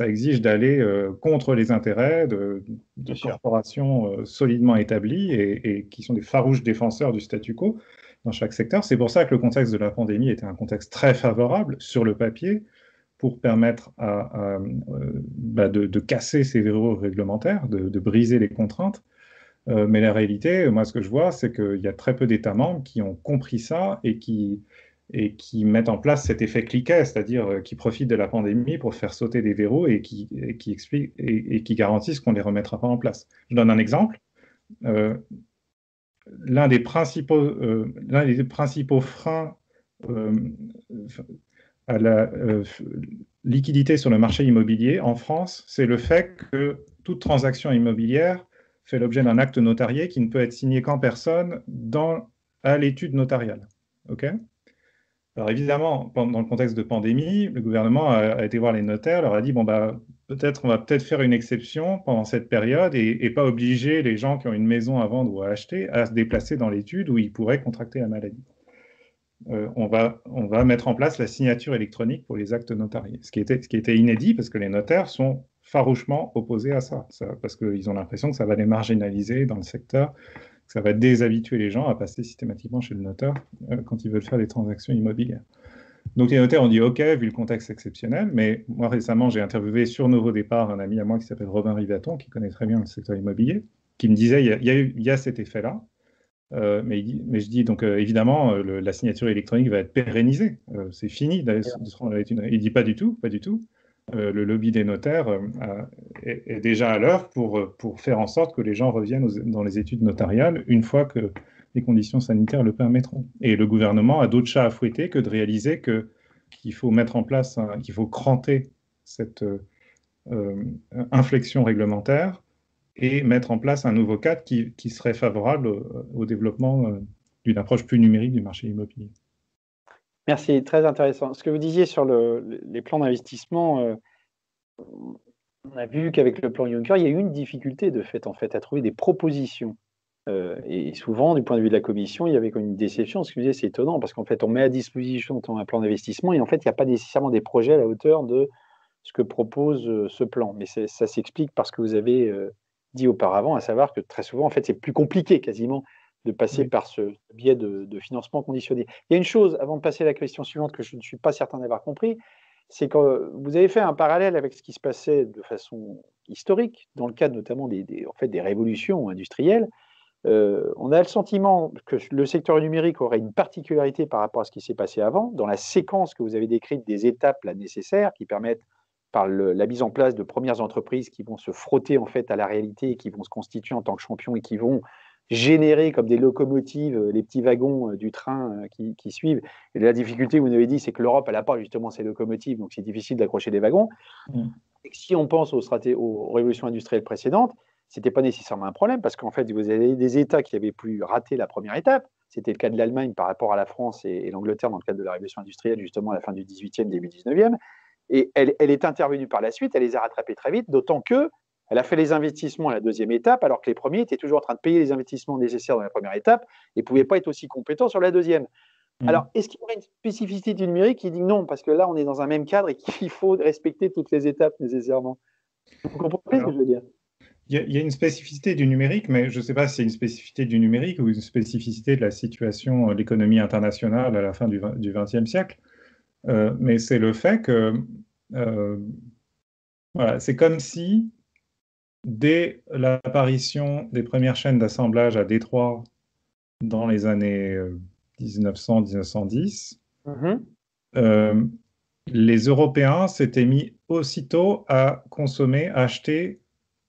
exige d'aller contre les intérêts de corporations solidement établies et qui sont des farouches défenseurs du statu quo dans chaque secteur. C'est pour ça que le contexte de la pandémie était un contexte très favorable sur le papier pour permettre de casser ces verrous réglementaires, de briser les contraintes. Mais la réalité, moi, ce que je vois, c'est qu'il y a très peu d'États membres qui ont compris ça et qui mettent en place cet effet cliquet, c'est-à-dire qui profitent de la pandémie pour faire sauter des verrous et qui expliquent et qui garantissent qu'on ne les remettra pas en place. Je donne un exemple. L'un des principaux freins à la liquidité sur le marché immobilier en France, c'est le fait que toute transaction immobilière fait l'objet d'un acte notarié qui ne peut être signé qu'en personne à l'étude notariale. OK ? Alors évidemment, dans le contexte de pandémie, le gouvernement a été voir les notaires, leur a dit, bon, bah, on va peut-être faire une exception pendant cette période et pas obliger les gens qui ont une maison à vendre ou à acheter à se déplacer dans l'étude où ils pourraient contracter la maladie. On va mettre en place la signature électronique pour les actes notariés, ce qui était inédit parce que les notaires sont farouchement opposés à ça parce qu'ils ont l'impression que ça va les marginaliser dans le secteur, que ça va déshabituer les gens à passer systématiquement chez le notaire quand ils veulent faire des transactions immobilières. Donc les notaires ont dit OK, vu le contexte exceptionnel, mais moi récemment j'ai interviewé sur Nouveau Départ un ami à moi qui s'appelle Robin Rivaton, qui connaît très bien le secteur immobilier, qui me disait il y a cet effet-là. Mais je dis donc évidemment la signature électronique va être pérennisée, c'est fini de se rendre à l'étude. Il dit pas du tout, pas du tout. Le lobby des notaires est déjà à l'œuvre pour faire en sorte que les gens reviennent dans les études notariales une fois que les conditions sanitaires le permettront. Et le gouvernement a d'autres chats à fouetter que de réaliser qu'il faut mettre en place, qu'il faut cranter cette inflexion réglementaire et mettre en place un nouveau cadre qui serait favorable au développement d'une approche plus numérique du marché immobilier. Merci, très intéressant. Ce que vous disiez sur les plans d'investissement, on a vu qu'avec le plan Juncker, il y a eu une difficulté de fait, en fait, à trouver des propositions. Et souvent, du point de vue de la Commission, il y avait comme une déception. Ce que vous disiez, c'est étonnant, parce qu'en fait, on met à disposition un plan d'investissement, et en fait, il n'y a pas nécessairement des projets à la hauteur de ce que propose ce plan. Mais ça s'explique parce que vous avez dit auparavant, à savoir que très souvent, en fait, c'est plus compliqué quasiment de passer par ce biais de financement conditionné. Il y a une chose, avant de passer à la question suivante, que je ne suis pas certain d'avoir compris, c'est que vous avez fait un parallèle avec ce qui se passait de façon historique, dans le cadre notamment en fait, des révolutions industrielles. On a le sentiment que le secteur numérique aurait une particularité par rapport à ce qui s'est passé avant, dans la séquence que vous avez décrite des étapes là, nécessaires qui permettent, par la mise en place de premières entreprises qui vont se frotter en fait à la réalité et qui vont se constituer en tant que champions et qui vont générer comme des locomotives les petits wagons du train qui suivent. Et la difficulté, vous nous avez dit, c'est que l'Europe, elle n'a pas justement ces locomotives, donc c'est difficile d'accrocher des wagons. Et que si on pense aux révolutions industrielles précédentes, ce n'était pas nécessairement un problème, parce qu'en fait, vous avez des États qui avaient pu rater la première étape. C'était le cas de l'Allemagne par rapport à la France et l'Angleterre dans le cadre de la révolution industrielle, justement à la fin du 18e, début 19e. Et elle est intervenue par la suite, elle les a rattrapés très vite, d'autant qu'elle a fait les investissements à la deuxième étape, alors que les premiers étaient toujours en train de payer les investissements nécessaires dans la première étape et ne pouvaient pas être aussi compétents sur la deuxième. Alors, est-ce qu'il y aurait une spécificité du numérique qui dit non, parce que là, on est dans un même cadre et qu'il faut respecter toutes les étapes nécessairement? Vous comprenez ce que je veux dire? Il y a une spécificité du numérique, mais je ne sais pas si c'est une spécificité du numérique ou une spécificité de la situation de l'économie internationale à la fin du XXe siècle. Mais c'est le fait que voilà, c'est comme si, dès l'apparition des premières chaînes d'assemblage à Détroit dans les années 1900-1910, les Européens s'étaient mis aussitôt à consommer, à acheter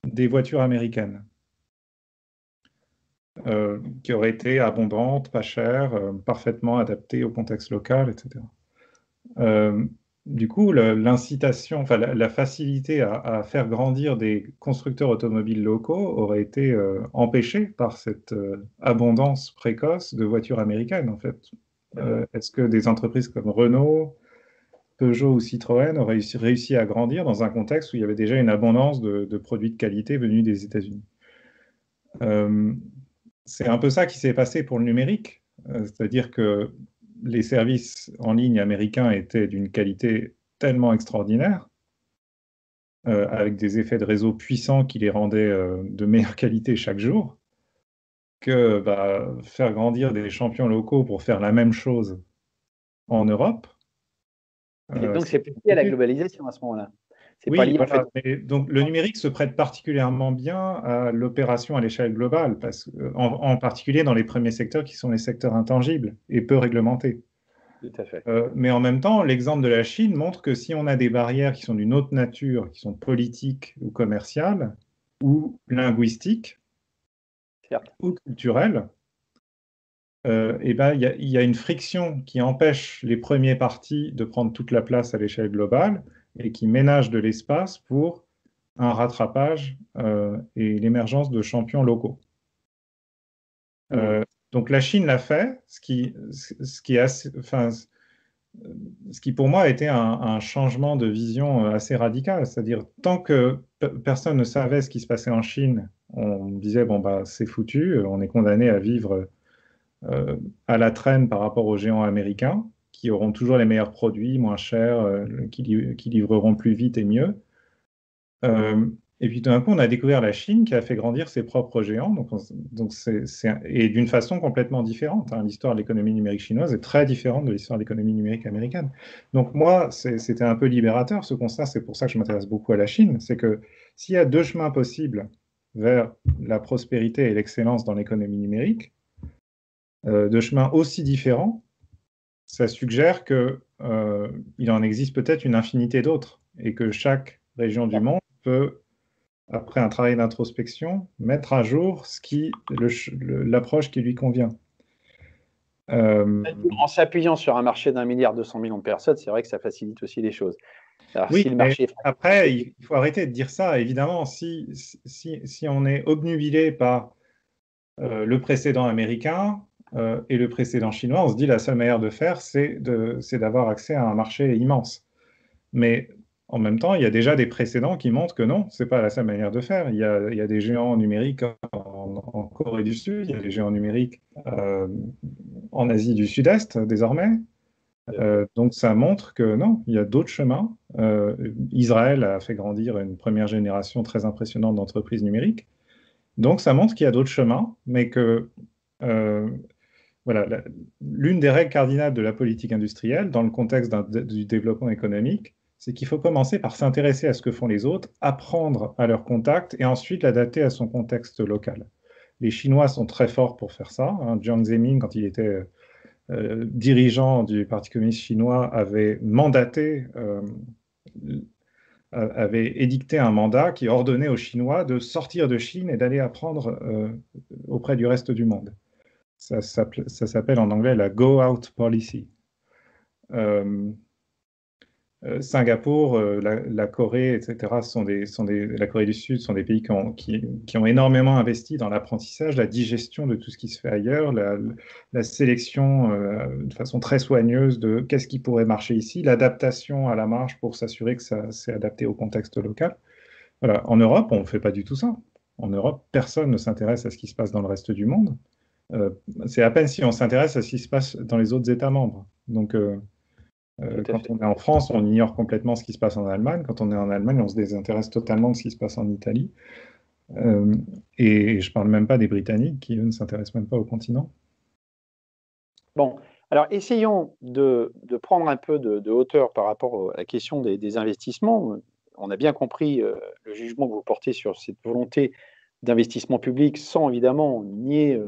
des voitures américaines qui auraient été abondantes, pas chères, parfaitement adaptées au contexte local, etc. Euh, du coup, l'incitation, enfin la facilité à faire grandir des constructeurs automobiles locaux aurait été empêchée par cette abondance précoce de voitures américaines, en fait. Est-ce que des entreprises comme Renault, Peugeot ou Citroën auraient réussi à grandir dans un contexte où il y avait déjà une abondance de produits de qualité venus des États-Unis? Euh, c'est un peu ça qui s'est passé pour le numérique, c'est-à-dire que les services en ligne américains étaient d'une qualité tellement extraordinaire, avec des effets de réseau puissants qui les rendaient de meilleure qualité chaque jour, que bah, faire grandir des champions locaux pour faire la même chose en Europe, Et donc, c'est c'est plus lié à la compliqué. globalisation à ce moment-là. C'est pas Oui, lié, en fait. voilà. Et donc le numérique se prête particulièrement bien à l'opération à l'échelle globale, en particulier dans les premiers secteurs qui sont les secteurs intangibles et peu réglementés. Tout à fait. Mais en même temps, l'exemple de la Chine montre que si on a des barrières qui sont d'une autre nature, qui sont politiques ou commerciales, ou linguistiques, Certes. ou culturelles, eh ben, il y a une friction qui empêche les premiers partis de prendre toute la place à l'échelle globale et qui ménage de l'espace pour un rattrapage et l'émergence de champions locaux. Mhm. Donc la Chine l'a fait, ce qui est enfin, ce qui pour moi a été un changement de vision assez radical. C'est-à-dire, tant que personne ne savait ce qui se passait en Chine, on disait, bon, bah, c'est foutu, on est condamné à vivre à la traîne par rapport aux géants américains, qui auront toujours les meilleurs produits, moins chers, qui livreront plus vite et mieux. Euh, et puis tout d'un coup, on a découvert la Chine qui a fait grandir ses propres géants, et d'une façon complètement différente, hein. L'histoire de l'économie numérique chinoise est très différente de l'histoire de l'économie numérique américaine. Donc moi, c'était un peu libérateur ce constat, c'est pour ça que je m'intéresse beaucoup à la Chine, c'est que s'il y a deux chemins possibles vers la prospérité et l'excellence dans l'économie numérique, deux chemins aussi différents, ça suggère que, il en existe peut-être une infinité d'autres et que chaque région du monde peut, après un travail d'introspection, mettre à jour l'approche qui lui convient. Euh, En s'appuyant sur un marché d'1,2 milliard de personnes, c'est vrai que ça facilite aussi les choses. Alors, si oui, le mais marché est après, fragmenté, il faut arrêter de dire ça. Évidemment, si on est obnubilé par le précédent américain et le précédent chinois, on se dit la seule manière de faire, c'est d'avoir accès à un marché immense. Mais en même temps, il y a déjà des précédents qui montrent que non, c'est pas la seule manière de faire. Il y a des géants numériques en Corée du Sud, il y a des géants numériques en Asie du Sud-Est désormais. Donc ça montre que non, il y a d'autres chemins. Israël a fait grandir une première génération très impressionnante d'entreprises numériques. Donc ça montre qu'il y a d'autres chemins, mais que euh, voilà, l'une des règles cardinales de la politique industrielle dans le contexte du développement économique, c'est qu'il faut commencer par s'intéresser à ce que font les autres, apprendre à leur contact et ensuite l'adapter à son contexte local. Les Chinois sont très forts pour faire ça, hein. Jiang Zemin, quand il était dirigeant du Parti communiste chinois, avait édicté un mandat qui ordonnait aux Chinois de sortir de Chine et d'aller apprendre auprès du reste du monde. Ça s'appelle en anglais la Go Out Policy. Euh, Singapour, la Corée, etc., la Corée du Sud sont des pays qui ont énormément investi dans l'apprentissage, la digestion de tout ce qui se fait ailleurs, la sélection de façon très soigneuse de qu'est-ce qui pourrait marcher ici, l'adaptation à la marge pour s'assurer que ça s'est adapté au contexte local. Voilà. En Europe, on ne fait pas du tout ça. En Europe, personne ne s'intéresse à ce qui se passe dans le reste du monde. Euh, c'est à peine si on s'intéresse à ce qui se passe dans les autres États membres. Donc, tout à quand fait. on est en France, on ignore complètement ce qui se passe en Allemagne. Quand on est en Allemagne, on se désintéresse totalement de ce qui se passe en Italie. Euh, et je ne parle même pas des Britanniques qui, eux, ne s'intéressent même pas au continent. Bon, alors essayons de prendre un peu de hauteur par rapport à la question des investissements. On a bien compris le jugement que vous portez sur cette volonté d'investissement public sans évidemment nier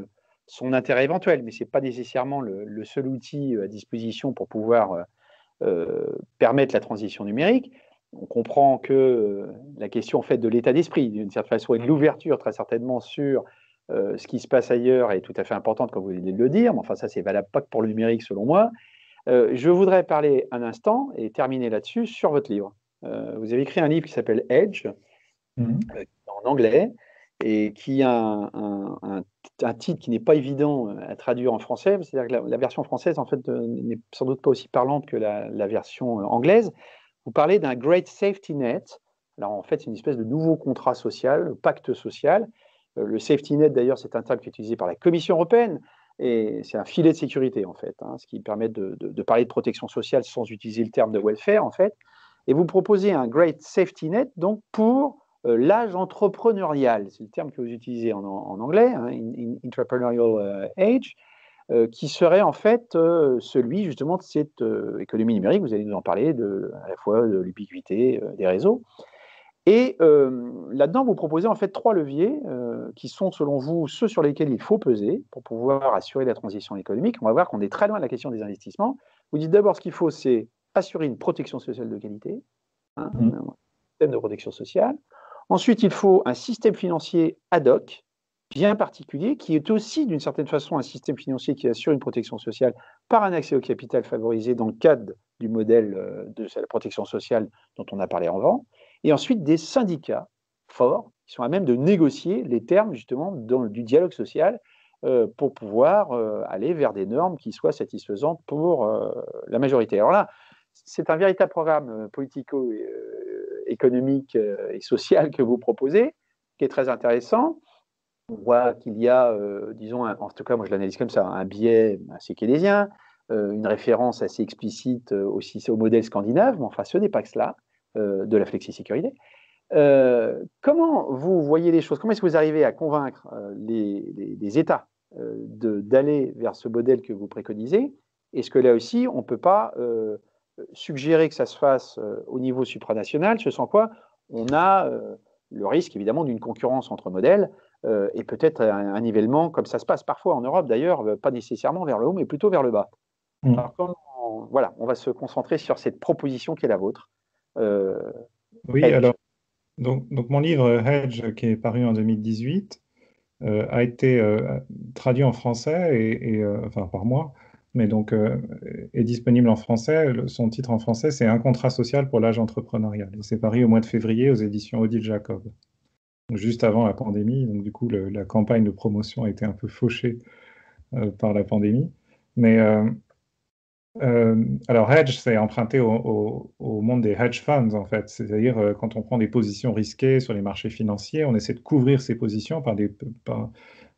son intérêt éventuel, mais ce n'est pas nécessairement le seul outil à disposition pour pouvoir permettre la transition numérique. On comprend que la question en fait, de l'état d'esprit, d'une certaine façon, et de l'ouverture très certainement sur ce qui se passe ailleurs est tout à fait importante, comme vous venez de le dire, mais enfin ça, c'est valable pas que pour le numérique, selon moi. Je voudrais parler un instant, et terminer là-dessus, sur votre livre. Vous avez écrit un livre qui s'appelle Edge, en anglais, et qui a un titre qui n'est pas évident à traduire en français. C'est-à-dire que la version française, en fait, n'est sans doute pas aussi parlante que la version anglaise. Vous parlez d'un Great Safety Net. Alors, en fait, c'est une espèce de nouveau contrat social, pacte social. Le safety net, d'ailleurs, c'est un terme qui est utilisé par la Commission européenne, et c'est un filet de sécurité, en fait, ce qui permet de parler de protection sociale sans utiliser le terme de welfare, en fait. Et vous proposez un Great Safety Net, donc, pour l'âge entrepreneurial, c'est le terme que vous utilisez en anglais, entrepreneurial age, qui serait en fait celui justement de cette économie numérique. Vous allez nous en parler, à la fois de l'ubiquité des réseaux. Et là-dedans, vous proposez en fait 3 leviers qui sont, selon vous, ceux sur lesquels il faut peser pour pouvoir assurer la transition économique. On va voir qu'on est très loin de la question des investissements. Vous dites d'abord, ce qu'il faut, c'est assurer une protection sociale de qualité, un système de protection sociale. Ensuite, il faut un système financier ad hoc, bien particulier, qui est aussi, d'une certaine façon, un système financier qui assure une protection sociale par un accès au capital favorisé dans le cadre du modèle de la protection sociale dont on a parlé avant. Et ensuite, des syndicats forts qui sont à même de négocier les termes, justement, du dialogue social pour pouvoir aller vers des normes qui soient satisfaisantes pour la majorité. Alors là, c'est un véritable programme politico-économique et social que vous proposez, qui est très intéressant. On voit qu'il y a, disons, en tout cas, moi je l'analyse comme ça, un biais assez keynésien, une référence assez explicite aussi au modèle scandinave, mais enfin, ce n'est pas que cela, de la flexisécurité. Comment vous voyez les choses? Comment est-ce que vous arrivez à convaincre les États d'aller vers ce modèle que vous préconisez? Est-ce que là aussi, on ne peut pas suggérer que ça se fasse au niveau supranational, ce sans quoi on a le risque évidemment d'une concurrence entre modèles et peut-être un nivellement, comme ça se passe parfois en Europe d'ailleurs, pas nécessairement vers le haut, mais plutôt vers le bas. Alors, voilà, on va se concentrer sur cette proposition qui est la vôtre. Oui, Edge. alors, donc mon livre Hedge, qui est paru en 2018, a été traduit en français, enfin par moi, mais donc est disponible en français. Son titre en français, c'est Un contrat social pour l'âge entrepreneurial. C'est paru au mois de février aux éditions Odile Jacob, donc juste avant la pandémie. Donc du coup, la campagne de promotion a été un peu fauchée par la pandémie. Mais alors, hedge, c'est emprunté au monde des hedge funds, en fait. C'est-à-dire, quand on prend des positions risquées sur les marchés financiers, on essaie de couvrir ces positions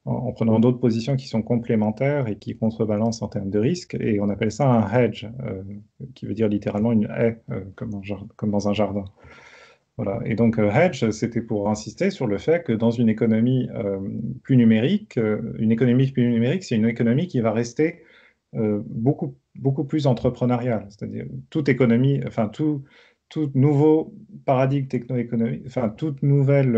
en prenant d'autres positions qui sont complémentaires et qui contrebalancent en termes de risque. Et on appelle ça un hedge, qui veut dire littéralement une haie, comme dans un jardin. Voilà. Et donc, hedge, c'était pour insister sur le fait que dans une économie plus numérique, c'est une économie qui va rester beaucoup plus entrepreneuriale. C'est-à-dire toute économie, enfin tout nouveau paradigme techno-économique, enfin tout nouvel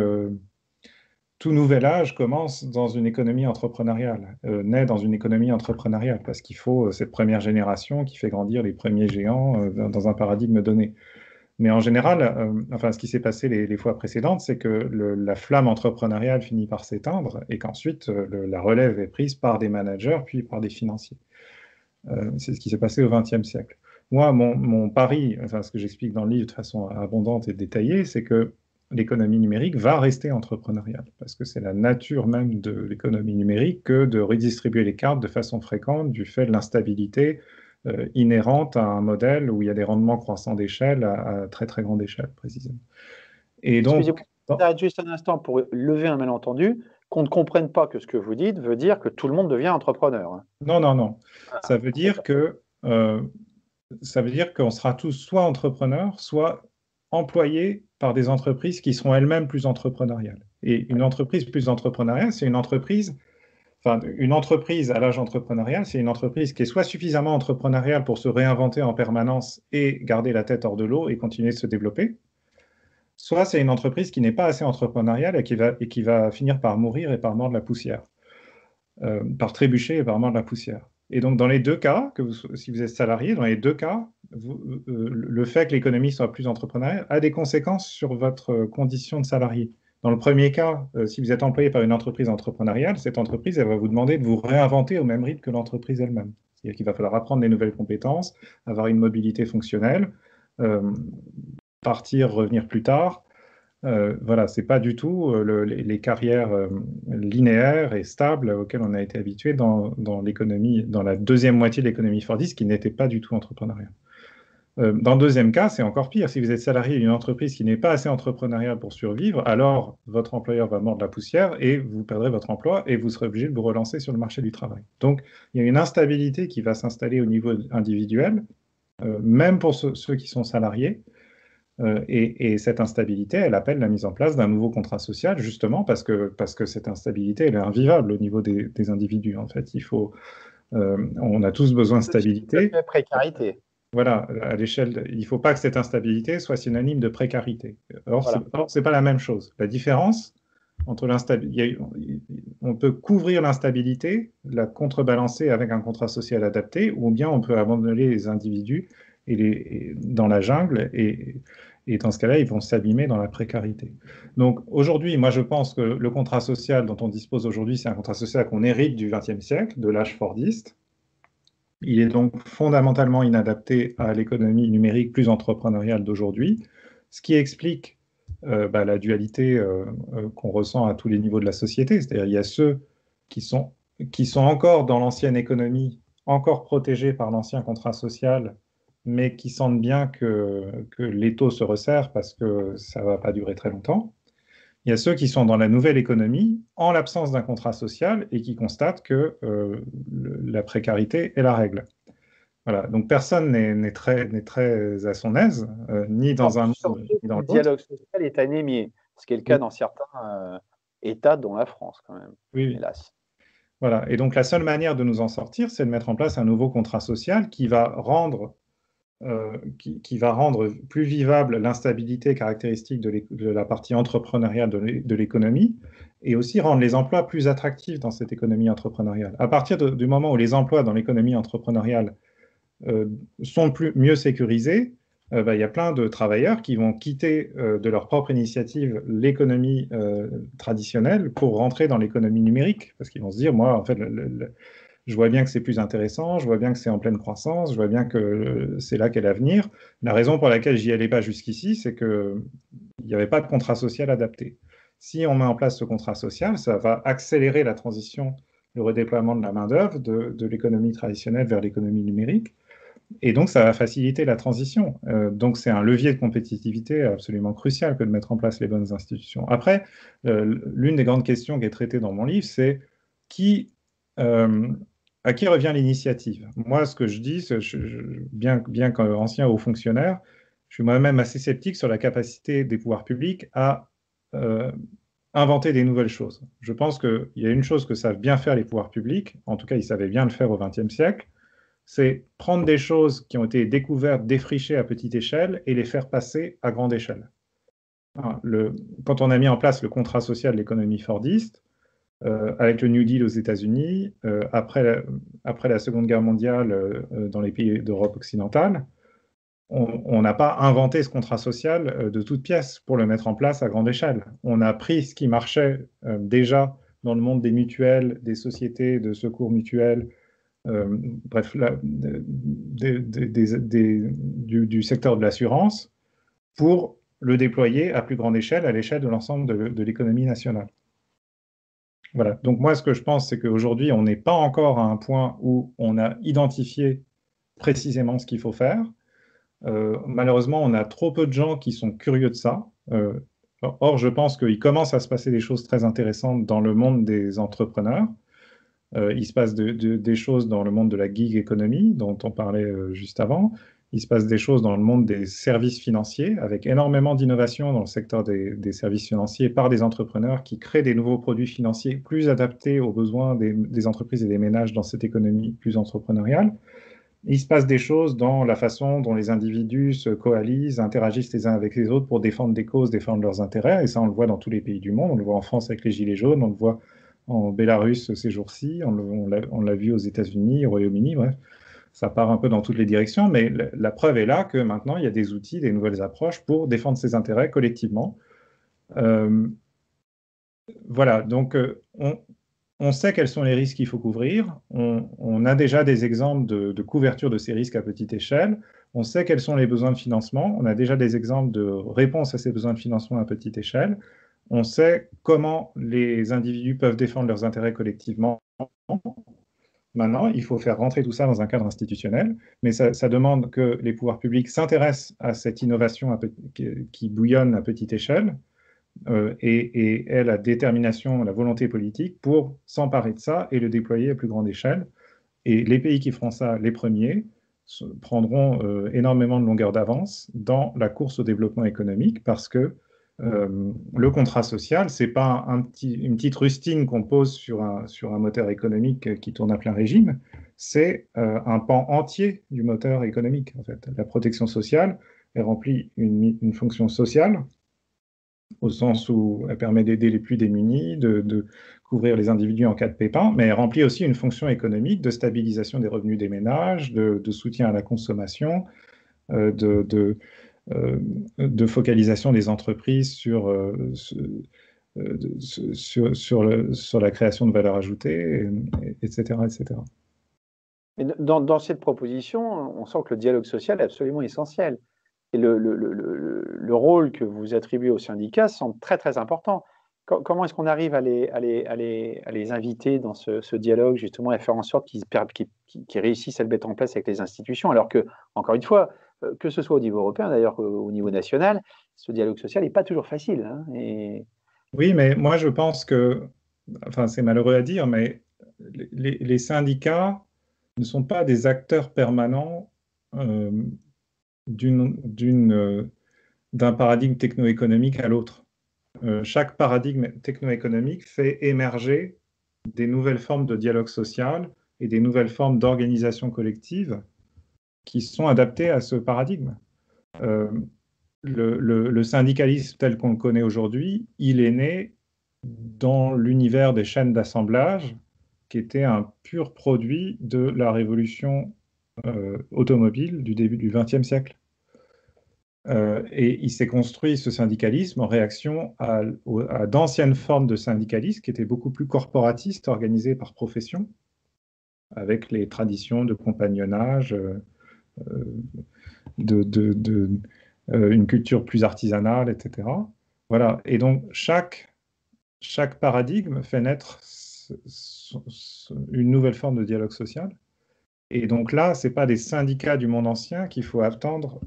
âge commence dans une économie entrepreneuriale, naît dans une économie entrepreneuriale, parce qu'il faut cette première génération qui fait grandir les premiers géants dans un paradigme donné. Mais en général, enfin, ce qui s'est passé les fois précédentes, c'est que la flamme entrepreneuriale finit par s'éteindre et qu'ensuite la relève est prise par des managers puis par des financiers. C'est ce qui s'est passé au XXe siècle. Moi, mon pari, enfin, ce que j'explique dans le livre de façon abondante et détaillée, c'est que l'économie numérique va rester entrepreneuriale, parce que c'est la nature même de l'économie numérique que de redistribuer les cartes de façon fréquente du fait de l'instabilité inhérente à un modèle où il y a des rendements croissants d'échelle à très très grande échelle, précisément. Et donc, Excusez-moi, j'arrête juste un instant pour lever un malentendu. Qu'on ne comprenne pas que ce que vous dites veut dire que tout le monde devient entrepreneur. non, non, non. Ça veut C'est dire que ça veut dire qu'on sera tous soit entrepreneurs, soit employés par des entreprises qui seront elles-mêmes plus entrepreneuriales. Et une entreprise plus entrepreneuriale, c'est une entreprise à l'âge entrepreneurial, c'est une entreprise qui est soit suffisamment entrepreneuriale pour se réinventer en permanence et garder la tête hors de l'eau et continuer de se développer, soit c'est une entreprise qui n'est pas assez entrepreneuriale et qui va finir par mourir et par mordre la poussière, par trébucher et par mordre la poussière. Et donc, dans les deux cas, si vous êtes salarié, dans les deux cas, le fait que l'économie soit plus entrepreneuriale a des conséquences sur votre condition de salarié. Dans le premier cas, si vous êtes employé par une entreprise entrepreneuriale, cette entreprise, elle va vous demander de vous réinventer au même rythme que l'entreprise elle-même. C'est-à-dire qu'il va falloir apprendre des nouvelles compétences, avoir une mobilité fonctionnelle, euh, partir, revenir plus tard. Voilà, c'est pas du tout les carrières linéaires et stables auxquelles on a été habitué dans l'économie, dans la deuxième moitié de l'économie fordiste, qui n'était pas du tout entrepreneuriale. Dans le deuxième cas, c'est encore pire. Si vous êtes salarié d'une entreprise qui n'est pas assez entrepreneuriale pour survivre, alors votre employeur va mordre la poussière et vous perdrez votre emploi et vous serez obligé de vous relancer sur le marché du travail. Donc, il y a une instabilité qui va s'installer au niveau individuel, même pour ceux qui sont salariés. Et cette instabilité, elle appelle la mise en place d'un nouveau contrat social, justement parce que cette instabilité, elle est invivable au niveau des individus. En fait, on a tous besoin de stabilité. De précarité. Voilà, à l'échelle, il ne faut pas que cette instabilité soit synonyme de précarité. Or, Voilà. c'est pas la même chose. La différence entre l'instabilité, on peut couvrir l'instabilité, la contrebalancer avec un contrat social adapté, ou bien on peut abandonner les individus dans la jungle, et dans ce cas-là, ils vont s'abîmer dans la précarité. Donc aujourd'hui, moi je pense que le contrat social dont on dispose aujourd'hui, c'est un contrat social qu'on hérite du XXe siècle, de l'âge fordiste. Il est donc fondamentalement inadapté à l'économie numérique plus entrepreneuriale d'aujourd'hui, ce qui explique la dualité qu'on ressent à tous les niveaux de la société. C'est-à-dire il y a ceux qui sont encore dans l'ancienne économie, encore protégés par l'ancien contrat social, mais qui sentent bien que l'étau se resserre parce que ça ne va pas durer très longtemps. Il y a ceux qui sont dans la nouvelle économie en l'absence d'un contrat social et qui constatent que la précarité est la règle. Voilà, donc personne n'est très à son aise, ni dans un monde ni dans le l'autre. dialogue social est anémié, ce qui est le cas dans certains États, dont la France quand même, oui. hélas. Voilà, et donc la seule manière de nous en sortir, c'est de mettre en place un nouveau contrat social qui va rendre plus vivable l'instabilité caractéristique de la partie entrepreneuriale de l'économie et aussi rendre les emplois plus attractifs dans cette économie entrepreneuriale. À partir du moment où les emplois dans l'économie entrepreneuriale sont mieux sécurisés, il y a plein de travailleurs qui vont quitter de leur propre initiative l'économie traditionnelle pour rentrer dans l'économie numérique, parce qu'ils vont se dire, moi, en fait, je vois bien que c'est plus intéressant, je vois bien que c'est en pleine croissance, je vois bien que c'est là qu'est l'avenir. La raison pour laquelle j'y allais pas jusqu'ici, c'est qu'il n'y avait pas de contrat social adapté. Si on met en place ce contrat social, ça va accélérer la transition, le redéploiement de la main-d'œuvre de l'économie traditionnelle vers l'économie numérique. Et donc, ça va faciliter la transition. Donc, c'est un levier de compétitivité absolument crucial que de mettre en place les bonnes institutions. Après, l'une des grandes questions qui est traitée dans mon livre, c'est à qui revient l'initiative? Moi, ce que je dis, bien qu'ancien haut fonctionnaire, je suis moi-même assez sceptique sur la capacité des pouvoirs publics à inventer des nouvelles choses. Je pense qu'il y a une chose que savent bien faire les pouvoirs publics, en tout cas, ils savaient bien le faire au XXe siècle, c'est prendre des choses qui ont été découvertes, défrichées à petite échelle et les faire passer à grande échelle. Quand on a mis en place le contrat social de l'économie fordiste, avec le New Deal aux États-Unis, après la Seconde Guerre mondiale dans les pays d'Europe occidentale, on n'a pas inventé ce contrat social de toutes pièces pour le mettre en place à grande échelle. On a pris ce qui marchait déjà dans le monde des mutuelles, des sociétés de secours mutuels, bref, du secteur de l'assurance, pour le déployer à plus grande échelle, à l'échelle de l'ensemble de l'économie nationale. Voilà. Donc moi, ce que je pense, c'est qu'aujourd'hui, on n'est pas encore à un point où on a identifié précisément ce qu'il faut faire. Malheureusement, on a trop peu de gens qui sont curieux de ça. Or, je pense qu'il commence à se passer des choses très intéressantes dans le monde des entrepreneurs. Il se passe des choses dans le monde de la gig economy, dont on parlait juste avant. Il se passe des choses dans le monde des services financiers, avec énormément d'innovations dans le secteur des services financiers par des entrepreneurs qui créent des nouveaux produits financiers plus adaptés aux besoins des entreprises et des ménages dans cette économie plus entrepreneuriale. Il se passe des choses dans la façon dont les individus se coalisent, interagissent les uns avec les autres pour défendre des causes, défendre leurs intérêts. Et ça, on le voit dans tous les pays du monde. On le voit en France avec les Gilets jaunes, on le voit en Bélarus ces jours-ci, on l'a vu aux États-Unis, au Royaume-Uni, bref. Ça part un peu dans toutes les directions, mais la preuve est là que maintenant, il y a des outils, des nouvelles approches pour défendre ses intérêts collectivement. Euh, voilà, donc on sait quels sont les risques qu'il faut couvrir. On a déjà des exemples de couverture de ces risques à petite échelle. On sait quels sont les besoins de financement. On a déjà des exemples de réponse à ces besoins de financement à petite échelle. On sait comment les individus peuvent défendre leurs intérêts collectivement. Maintenant, il faut faire rentrer tout ça dans un cadre institutionnel, mais ça demande que les pouvoirs publics s'intéressent à cette innovation qui bouillonne à petite échelle et aient la détermination, la volonté politique pour s'emparer de ça et le déployer à plus grande échelle. Et les pays qui feront ça, les premiers, prendront énormément de longueur d'avance dans la course au développement économique parce que le contrat social, c'est pas une petite rustine qu'on pose sur un moteur économique qui tourne à plein régime, c'est un pan entier du moteur économique, en fait. La protection sociale, elle remplit une fonction sociale, au sens où elle permet d'aider les plus démunis, de couvrir les individus en cas de pépin, mais elle remplit aussi une fonction économique de stabilisation des revenus des ménages, de soutien à la consommation, euh, de, de, de focalisation des entreprises sur la création de valeur ajoutée, etc., etc. Mais dans cette proposition, on sent que le dialogue social est absolument essentiel. Et le rôle que vous attribuez aux syndicats semble très très important. Comment est-ce qu'on arrive à les inviter dans ce dialogue, justement, et à faire en sorte qu'ils réussissent à le mettre en place avec les institutions, alors que, encore une fois, que ce soit au niveau européen, d'ailleurs au niveau national, ce dialogue social n'est pas toujours facile, hein, Oui, mais moi je pense que, enfin c'est malheureux à dire, mais les syndicats ne sont pas des acteurs permanents euh, d'un paradigme techno-économique à l'autre. Chaque paradigme techno-économique fait émerger des nouvelles formes de dialogue social et des nouvelles formes d'organisation collective qui sont adaptées à ce paradigme. Euh, le syndicalisme tel qu'on le connaît aujourd'hui, il est né dans l'univers des chaînes d'assemblage, qui était un pur produit de la révolution automobile du début du XXe siècle. Et il s'est construit ce syndicalisme en réaction à d'anciennes formes de syndicalisme qui étaient beaucoup plus corporatistes, organisées par profession, avec les traditions de compagnonnage, euh, une culture plus artisanale, etc. Voilà. Et donc, chaque paradigme fait naître une nouvelle forme de dialogue social. Et donc là, ce n'est pas des syndicats du monde ancien qu'il faut attendre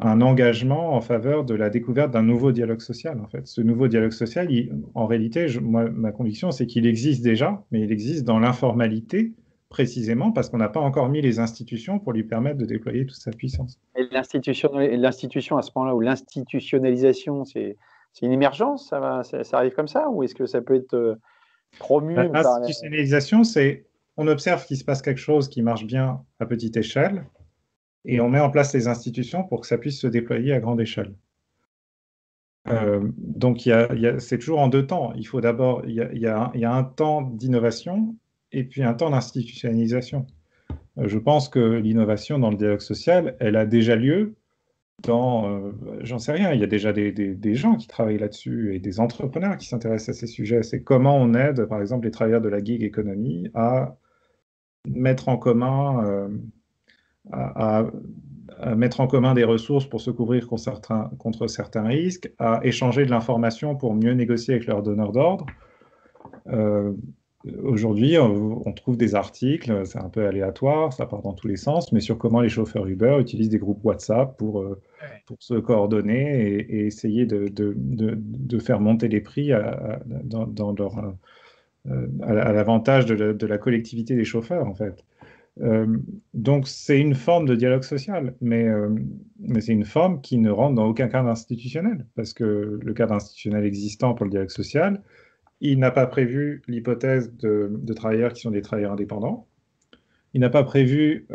un engagement en faveur de la découverte d'un nouveau dialogue social. En fait, ce nouveau dialogue social, en réalité, ma conviction, c'est qu'il existe déjà, mais il existe dans l'informalité, précisément parce qu'on n'a pas encore mis les institutions pour lui permettre de déployer toute sa puissance. et l'institution à ce moment-là, ou l'institutionnalisation, c'est une émergence, ça arrive comme ça, ou est-ce que ça peut être promu par... L'institutionnalisation, c'est on observe qu'il se passe quelque chose qui marche bien à petite échelle et on met en place les institutions pour que ça puisse se déployer à grande échelle. Donc, c'est toujours en deux temps. Il faut d'abord, il y a un temps d'innovation et puis un temps d'institutionnalisation. Je pense que l'innovation dans le dialogue social, elle a déjà lieu j'en sais rien, il y a déjà des gens qui travaillent là-dessus et des entrepreneurs qui s'intéressent à ces sujets. C'est comment on aide, par exemple, les travailleurs de la gig economy à mettre en commun, à mettre en commun des ressources pour se couvrir contre certains risques, à échanger de l'information pour mieux négocier avec leurs donneurs d'ordre. Euh, Aujourd'hui, on trouve des articles, c'est un peu aléatoire, ça part dans tous les sens, mais sur comment les chauffeurs Uber utilisent des groupes WhatsApp pour se coordonner et essayer de faire monter les prix à l'avantage de la collectivité des chauffeurs, en fait. Donc, c'est une forme de dialogue social, mais c'est une forme qui ne rentre dans aucun cadre institutionnel, parce que le cadre institutionnel existant pour le dialogue social, il n'a pas prévu l'hypothèse de travailleurs qui sont des travailleurs indépendants. Il n'a pas prévu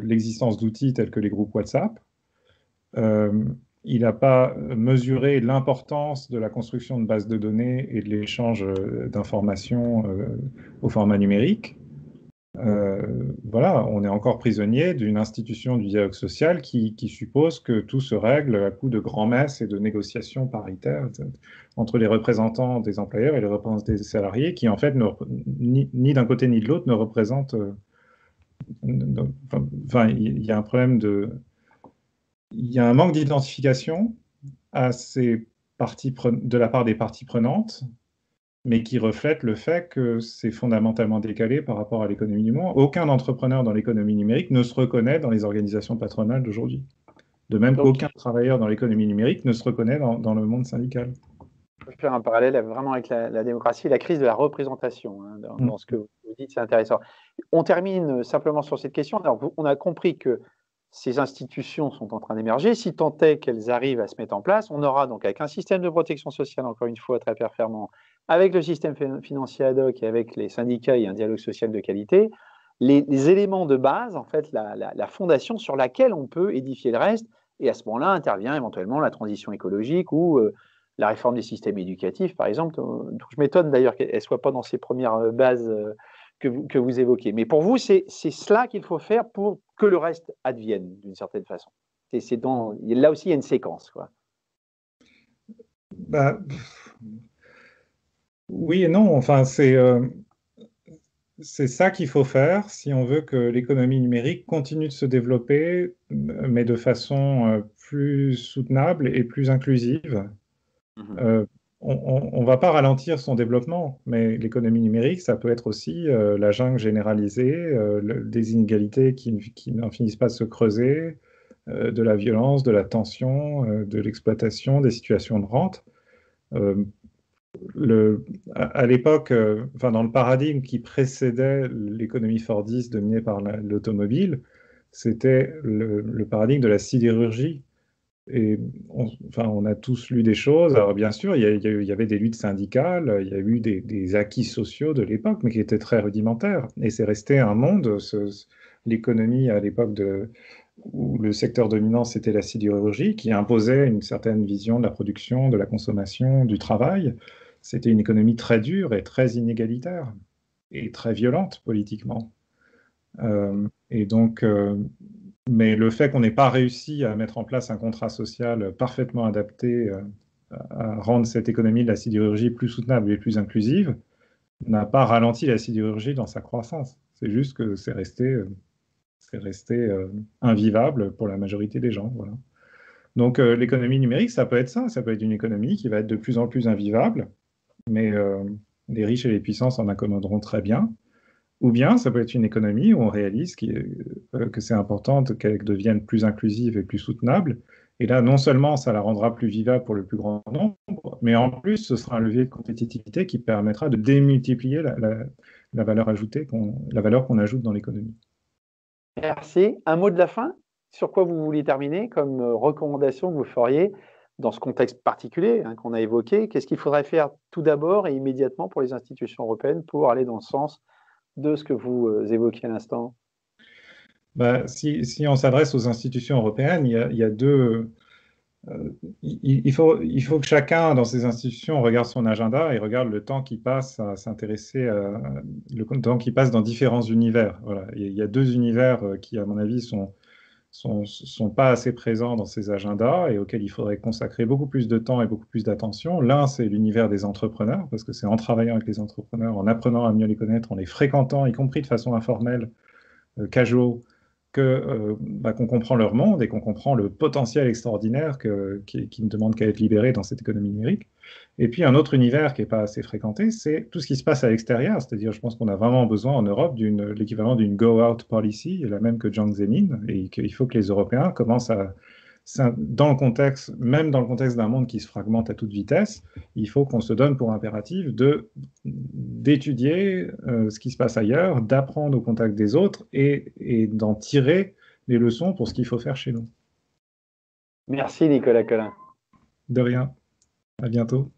l'existence d'outils tels que les groupes WhatsApp. Euh, il n'a pas mesuré l'importance de la construction de bases de données et de l'échange d'informations au format numérique. Voilà, on est encore prisonnier d'une institution du dialogue social qui suppose que tout se règle à coup de grand-messes et de négociations paritaires entre les représentants des employeurs et les représentants des salariés, qui en fait, ni d'un côté ni de l'autre, ne représentent... enfin, il y a un problème il y a un manque d'identification de la part des parties prenantes, mais qui reflète le fait que c'est fondamentalement décalé par rapport à l'économie du monde. Aucun entrepreneur dans l'économie numérique ne se reconnaît dans les organisations patronales d'aujourd'hui. De même Donc, qu'aucun travailleur dans l'économie numérique ne se reconnaît dans le monde syndical. je peux faire un parallèle vraiment avec la démocratie, la crise de la représentation, hein, dans ce que vous dites, c'est intéressant. On termine simplement sur cette question. Alors, on a compris que ces institutions sont en train d'émerger. Si tant est qu'elles arrivent à se mettre en place, on aura donc avec un système de protection sociale, encore une fois, très performant, avec le système financier ad hoc et avec les syndicats et un dialogue social de qualité, les éléments de base, en fait, la fondation sur laquelle on peut édifier le reste. Et à ce moment-là, intervient éventuellement la transition écologique ou la réforme des systèmes éducatifs, par exemple. Je m'étonne d'ailleurs qu'elle ne soit pas dans ces premières bases que vous évoquez. Mais pour vous, c'est cela qu'il faut faire pour que le reste advienne, d'une certaine façon. Là aussi, il y a une séquence, quoi. Bah, oui et non. Enfin, c'est ça qu'il faut faire si on veut que l'économie numérique continue de se développer, mais de façon plus soutenable et plus inclusive. Euh, on ne va pas ralentir son développement, mais l'économie numérique, ça peut être aussi la jungle généralisée, des inégalités qui n'en finissent pas de se creuser, de la violence, de la tension, de l'exploitation, des situations de rente. Euh, à l'époque, enfin, dans le paradigme qui précédait l'économie fordiste dominée par l'automobile, c'était le paradigme de la sidérurgie. Et enfin, on a tous lu des choses. Alors, bien sûr, il y avait des luttes syndicales, il y a eu des acquis sociaux de l'époque, mais qui étaient très rudimentaires. Et c'est resté un monde, l'économie à l'époque où le secteur dominant, c'était la sidérurgie, qui imposait une certaine vision de la production, de la consommation, du travail. C'était une économie très dure et très inégalitaire, et très violente politiquement. Et donc, mais le fait qu'on n'ait pas réussi à mettre en place un contrat social parfaitement adapté à rendre cette économie de la sidérurgie plus soutenable et plus inclusive n'a pas ralenti la sidérurgie dans sa croissance. C'est juste que c'est resté invivable pour la majorité des gens. Voilà. Donc l'économie numérique, ça peut être ça. Ça peut être une économie qui va être de plus en plus invivable, mais les riches et les puissants s'en accommoderont très bien. Ou bien ça peut être une économie où on réalise que c'est important qu'elle devienne plus inclusive et plus soutenable. Et là, non seulement ça la rendra plus vivable pour le plus grand nombre, mais en plus, ce sera un levier de compétitivité qui permettra de démultiplier la valeur ajoutée, la valeur qu'on ajoute dans l'économie. Merci. Un mot de la fin? Sur quoi vous voulez terminer comme recommandation que vous feriez dans ce contexte particulier qu'on a évoqué? Qu'est-ce qu'il faudrait faire tout d'abord et immédiatement pour les institutions européennes pour aller dans le sens de ce que vous évoquiez à l'instant? Bah, si on s'adresse aux institutions européennes, il y a deux. Il faut que chacun dans ces institutions regarde son agenda et regarde le temps qu'il passe à s'intéresser, le temps qu'il passe dans différents univers. Voilà. Il y a deux univers qui, à mon avis, sont pas assez présents dans ces agendas et auxquels il faudrait consacrer beaucoup plus de temps et beaucoup plus d'attention. L'un, c'est l'univers des entrepreneurs, parce que c'est en travaillant avec les entrepreneurs, en apprenant à mieux les connaître, en les fréquentant, y compris de façon informelle, casual, qu'on comprend leur monde et qu'on comprend le potentiel extraordinaire qui ne demande qu'à être libéré dans cette économie numérique. Et puis un autre univers qui n'est pas assez fréquenté, c'est tout ce qui se passe à l'extérieur. C'est-à-dire, je pense qu'on a vraiment besoin en Europe l'équivalent d'une go-out policy, la même que Jiang Zemin, et qu'il faut que les Européens commencent même dans le contexte d'un monde qui se fragmente à toute vitesse, il faut qu'on se donne pour impératif d'étudier ce qui se passe ailleurs, d'apprendre au contact des autres et d'en tirer les leçons pour ce qu'il faut faire chez nous. Merci Nicolas Colin. De rien. À bientôt.